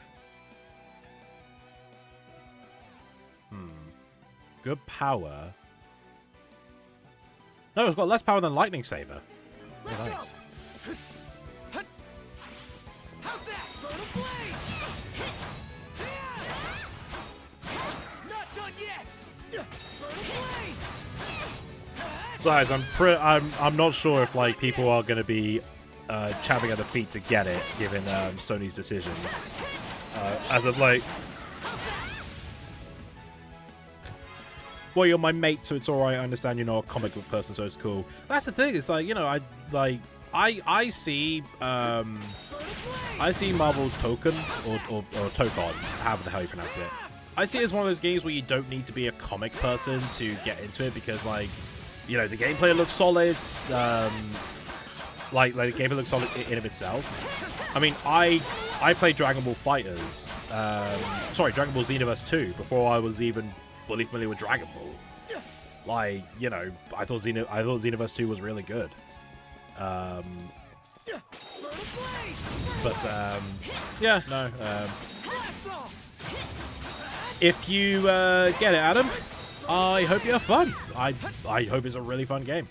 good power. No, it's got less power than Lightning Saber. Oh, nice. How's that? Burn a blaze! Not done yet! Burn a blaze! Besides, I'm not sure if like people are gonna be champing at the feet to get it, given Sony's decisions. As of like, well, you're my mate, so it's alright. I understand you're not a comic book person, so it's cool. That's the thing. It's like, you know, I see Marvel's Token or Tokon, however the hell you pronounce it. I see it as one of those games where you don't need to be a comic person to get into it, because like, you know, the gameplay looks solid. Like the gameplay looks solid in of itself. I mean, I played Dragon Ball Fighters, sorry, Dragon Ball Xenoverse 2 before I was even fully familiar with Dragon Ball. Like, you know, I thought Xenoverse 2 was really good. But yeah, no. If you get it, Adam, I hope you have fun. I hope it's a really fun game.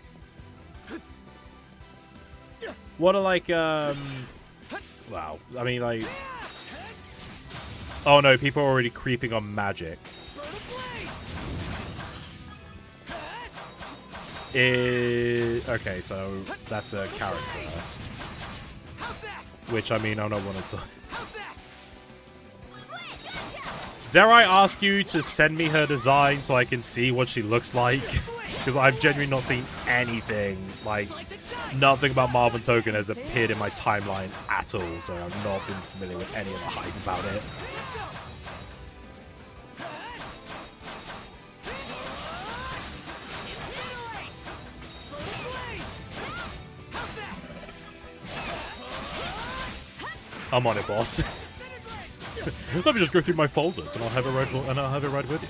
What are like, wow, I mean, like, oh no, people are already creeping on magic. Okay, so that's a character. Which, I mean, I'm not wanting to... Dare I ask you to send me her design so I can see what she looks like? Because I've genuinely not seen anything, like, nothing about Marvel Token has appeared in my timeline at all, so I've not been familiar with any of the hype about it. I'm on it, boss. Let me just go through my folders, and I'll have it right with you.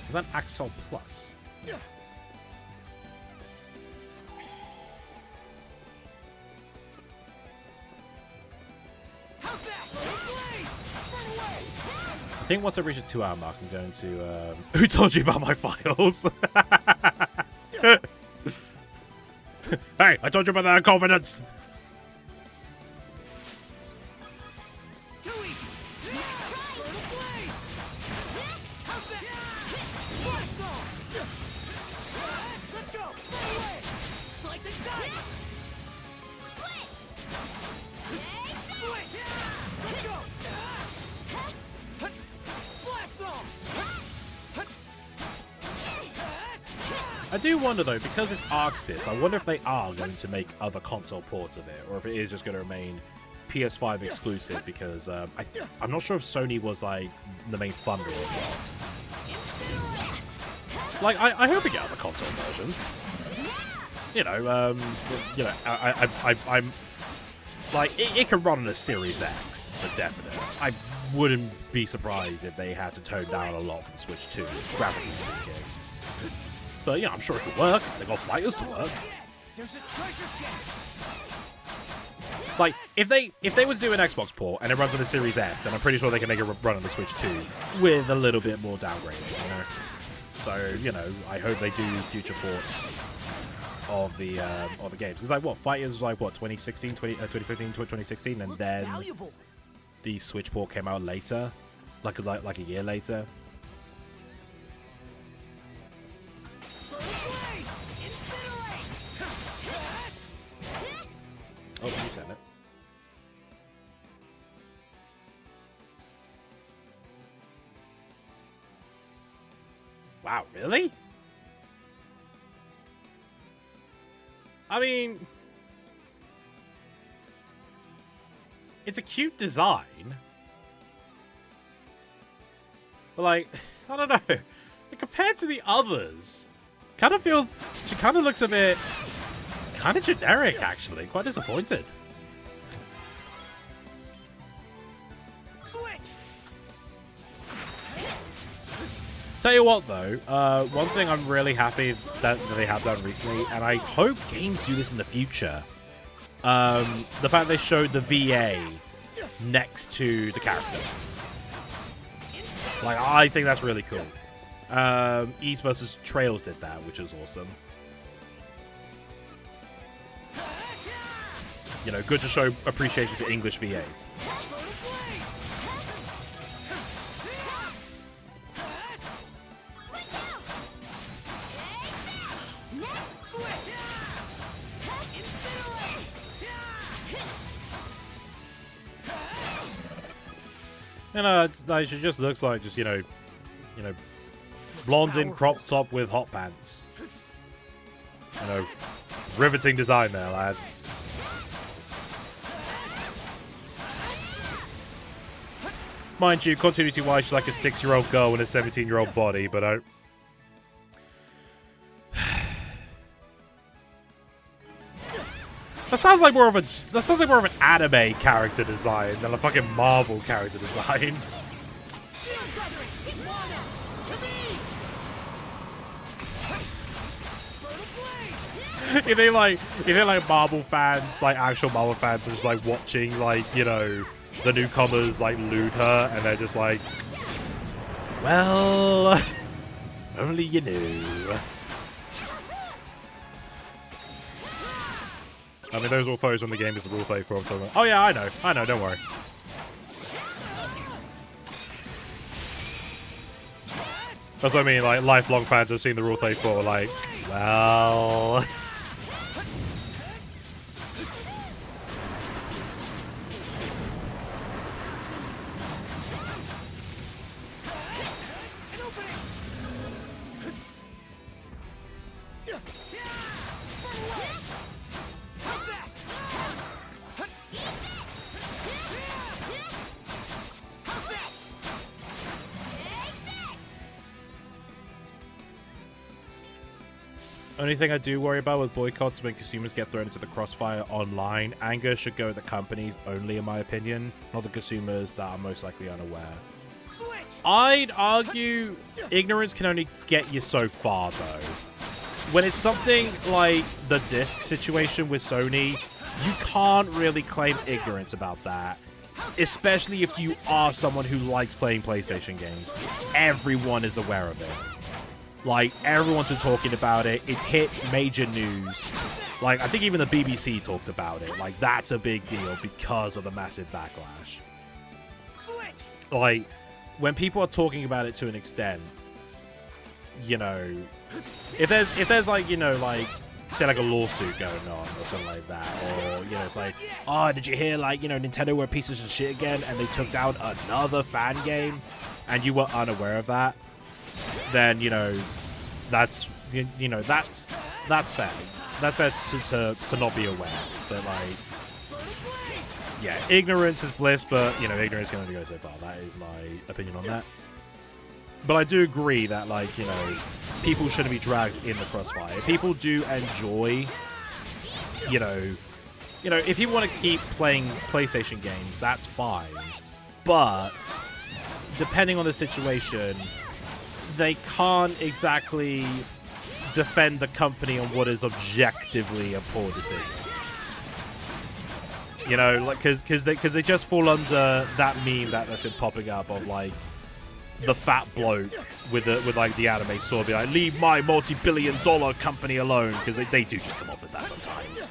Is that Axel Plus? I think once I reach a 2-hour mark, I'm going to... Who told you about my files? Hey, I told you about that confidence! I do wonder though, because it's Arxis, I wonder if they are going to make other console ports of it, or if it is just going to remain PS5 exclusive, because I'm not sure if Sony was like the main funder of it. Like, I hope we get other console versions. You know, I'm like, it can run on a Series X for definite. I wouldn't be surprised if they had to tone down a lot for the Switch 2, graphically speaking. But yeah, I'm sure it could work. They got fighters to work. There's a treasure chest. Like, if they were to do an Xbox port and it runs on the Series S, then I'm pretty sure they can make it run on the Switch 2 with a little bit more downgrading, you know. So, you know, I hope they do future ports of the games. Because like, what, Fighters was like, what, 2015, 2016, and then the Switch port came out later, like a year later. Oh, you said it. Wow, really? I mean, it's a cute design. But like, I don't know. Like, compared to the others, kind of feels, she kind of looks a bit kind of generic, actually. Quite disappointed. Tell you what, though, one thing I'm really happy that they have done recently, and I hope games do this in the future, the fact they showed the VA next to the character. Like, I think that's really cool. East vs. Trails did that, which is awesome. You know, good to show appreciation to English VAs. And like, she just looks like just, you know, blonde in crop top with hot pants. You know, riveting design there, lads. Mind you, continuity-wise, she's like a 6-year-old girl with a 17-year-old body, but I... That sounds like more of an anime character design than a fucking Marvel character design. If they like Marvel fans, like actual Marvel fans, are just like watching, like, you know, the newcomers like loot her, and they're just like, well, only you knew. I mean, those are all photos on the game is the role play for. Oh yeah, I know, don't worry. That's what I mean, like, lifelong fans have seen the role play for, like, well... Only thing I do worry about with boycotts when consumers get thrown into the crossfire online, anger should go at the companies only, in my opinion, not the consumers that are most likely unaware. I'd argue ignorance can only get you so far, though. When it's something like the disc situation with Sony, you can't really claim ignorance about that. Especially if you are someone who likes playing PlayStation games. Everyone is aware of it. Like, everyone's been talking about it. It's hit major news. Like, I think even the BBC talked about it. Like, that's a big deal because of the massive backlash. Like, when people are talking about it to an extent, you know, if there's like, you know, like, say like a lawsuit going on or something like that, or, you know, it's like, oh, did you hear, like, you know, Nintendo were pieces of shit again and they took down another fan game and you were unaware of that, then, you know, that's, you know, that's fair. That's fair to not be aware. But, like, yeah, ignorance is bliss, but, you know, ignorance can only go so far. That is my opinion on that. But I do agree that, like, you know, people shouldn't be dragged in the crossfire. People do enjoy, you know, if you want to keep playing PlayStation games, that's fine. But depending on the situation, they can't exactly defend the company on what is objectively a poor decision. You know, like, because they just fall under that meme that's been popping up of, like, the fat bloke with like the anime sword be like, leave my multi-billion-dollar company alone, because they do just come off as that sometimes.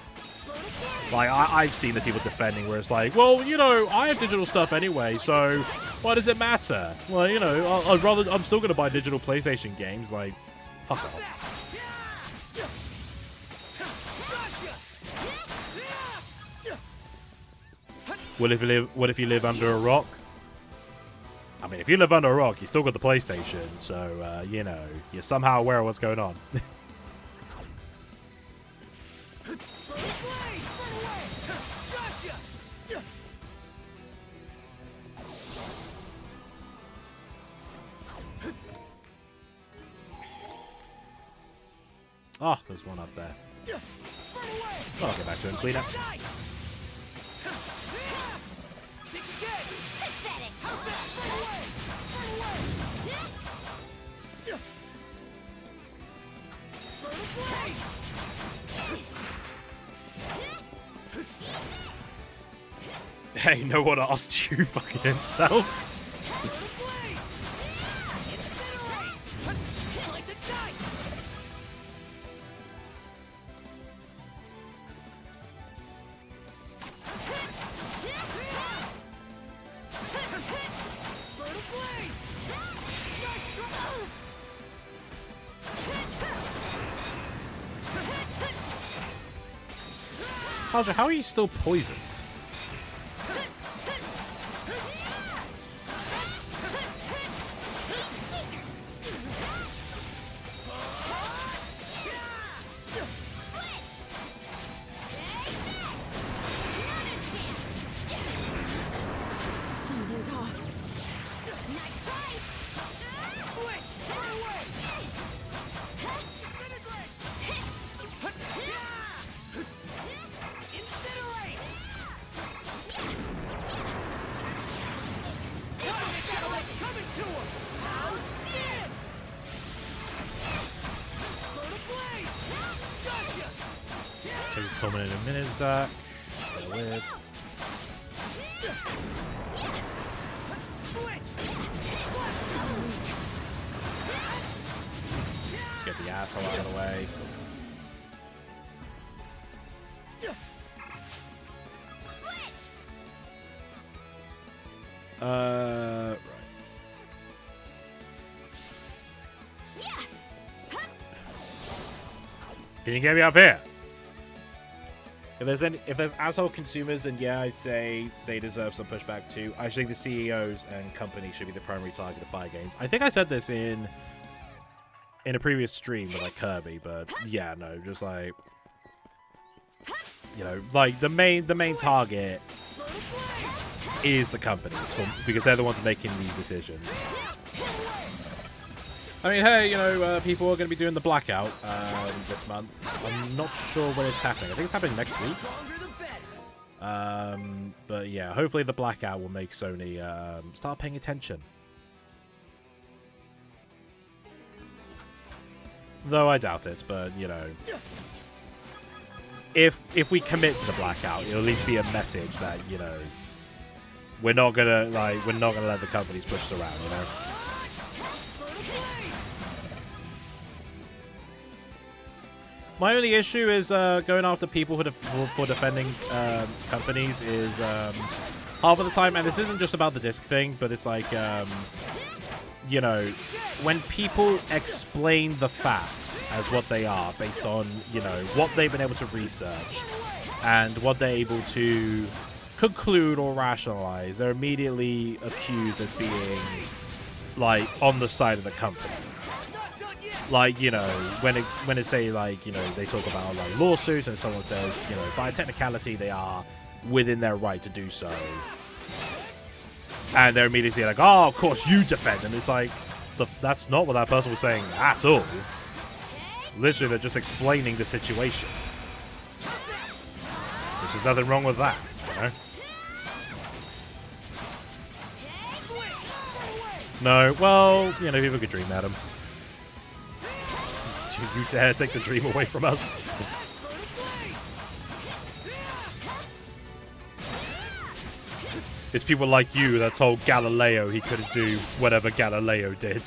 Like, I've seen the people defending where it's like, well, you know, I have digital stuff anyway, so why does it matter? Well, you know, I'm still going to buy digital PlayStation games. Like, fuck off. What if you live under a rock? I mean, if you live under a rock, you still got the PlayStation, so, you know, you're somehow aware of what's going on. Oh, there's one up there. Well, I'll get back to him. Clean up. Hey, no one asked you, fucking incels. Kaja, how are you still poisoned? Something's off. Okay, coming in a minute, Zach. Bear with. Get the asshole out of the way. Right. Can you get me up here? If there's asshole consumers, then yeah, I'd say they deserve some pushback too. I think the CEOs and companies should be the primary target of fire games. I think I said this in a previous stream with like Kirby, but yeah, no, just like, you know, like the main target is the companies because they're the ones making these decisions. I mean, hey, you know, people are going to be doing the blackout this month. I'm not sure when it's happening. I think it's happening next week. But yeah, hopefully the blackout will make Sony start paying attention. Though I doubt it, but you know, if we commit to the blackout, it'll at least be a message that, you know, we're not gonna let the companies push us around, you know. My only issue is going after people for defending companies is half of the time, and this isn't just about the disc thing, but it's like, you know, when people explain the facts as what they are based on, you know, what they've been able to research and what they're able to conclude or rationalize, they're immediately accused as being, like, on the side of the company. Like, you know, when it say, like, you know, they talk about, like, lawsuits and someone says, you know, by technicality they are within their right to do so. And they're immediately like, oh, of course you defend. And it's like, that's not what that person was saying at all. Literally, they're just explaining the situation. There's nothing wrong with that, you know? No, well, you know, people could dream at him. You dare take the dream away from us? It's people like you that told Galileo he couldn't do whatever Galileo did.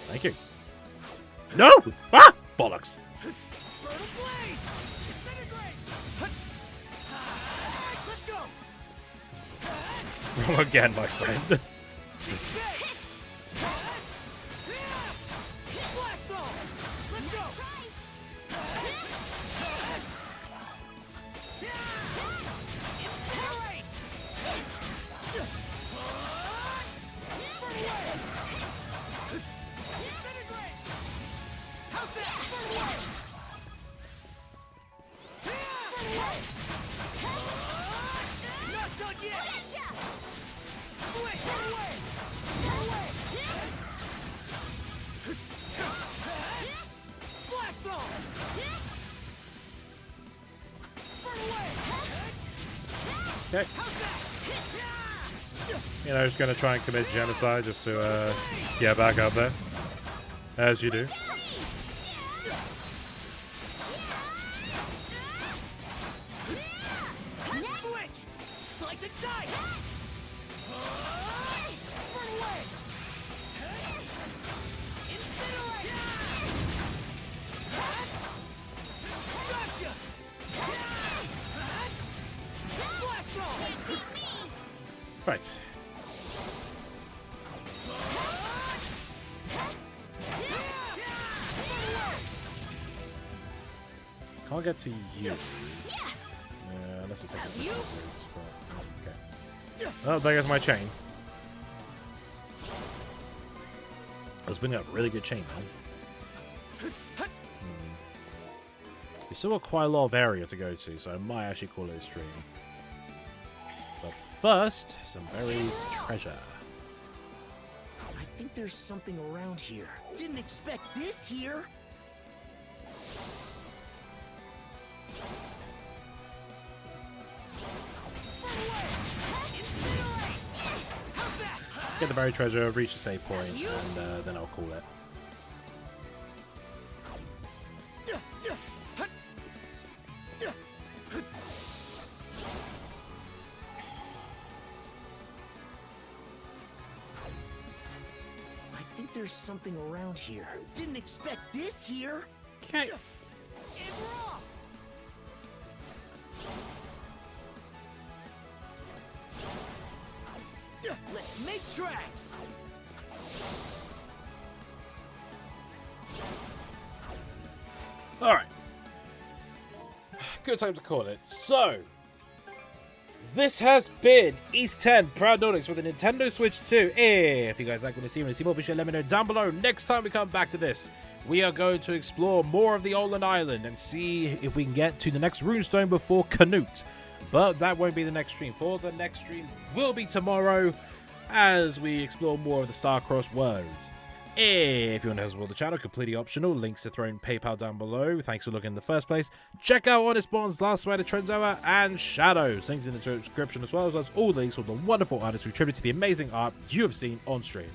Thank you. No! Ah! Bollocks! Wrong again, my friend. Okay. You know, just gonna try and commit genocide just to get back up there. As you do. Switch! Slice and dice! Run away! Incinerate! Gotcha! Blast roll! Right. Can't get to you. Unless I take it. Okay. Oh, there goes my chain. Let's bring up a really good chain, man. We still got quite a lot of area to go to, so I might actually call it a stream. But first, some buried treasure. I think there's something around here. Didn't expect this here. Get the buried treasure, reach the save point, and then I'll call it. I think there's something around here. Didn't expect this here. Okay. Let's make tracks. Alright. Good time to call it. So, this has been East 10 Proud Nordics for the Nintendo Switch 2. If you guys like what you see more, be sure to let me know down below. Next time we come back to this, we are going to explore more of the Olan Island and see if we can get to the next runestone before Canute. But that won't be the next stream. For the next stream will be tomorrow as we explore more of the Star-Crossed worlds. If you want to help support the channel, completely optional. Links to throw in PayPal down below. Thanks for looking in the first place. Check out Honest Bonds, Last Spider, Trendzoa, and Shadows. Links in the description as well as all links with the wonderful artists who contribute to the amazing art you have seen on stream.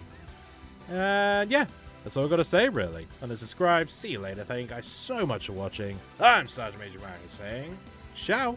And yeah, that's all I've got to say really. And subscribe. See you later. Thank you guys so much for watching. I'm Sergeant Major Ryan saying, ciao.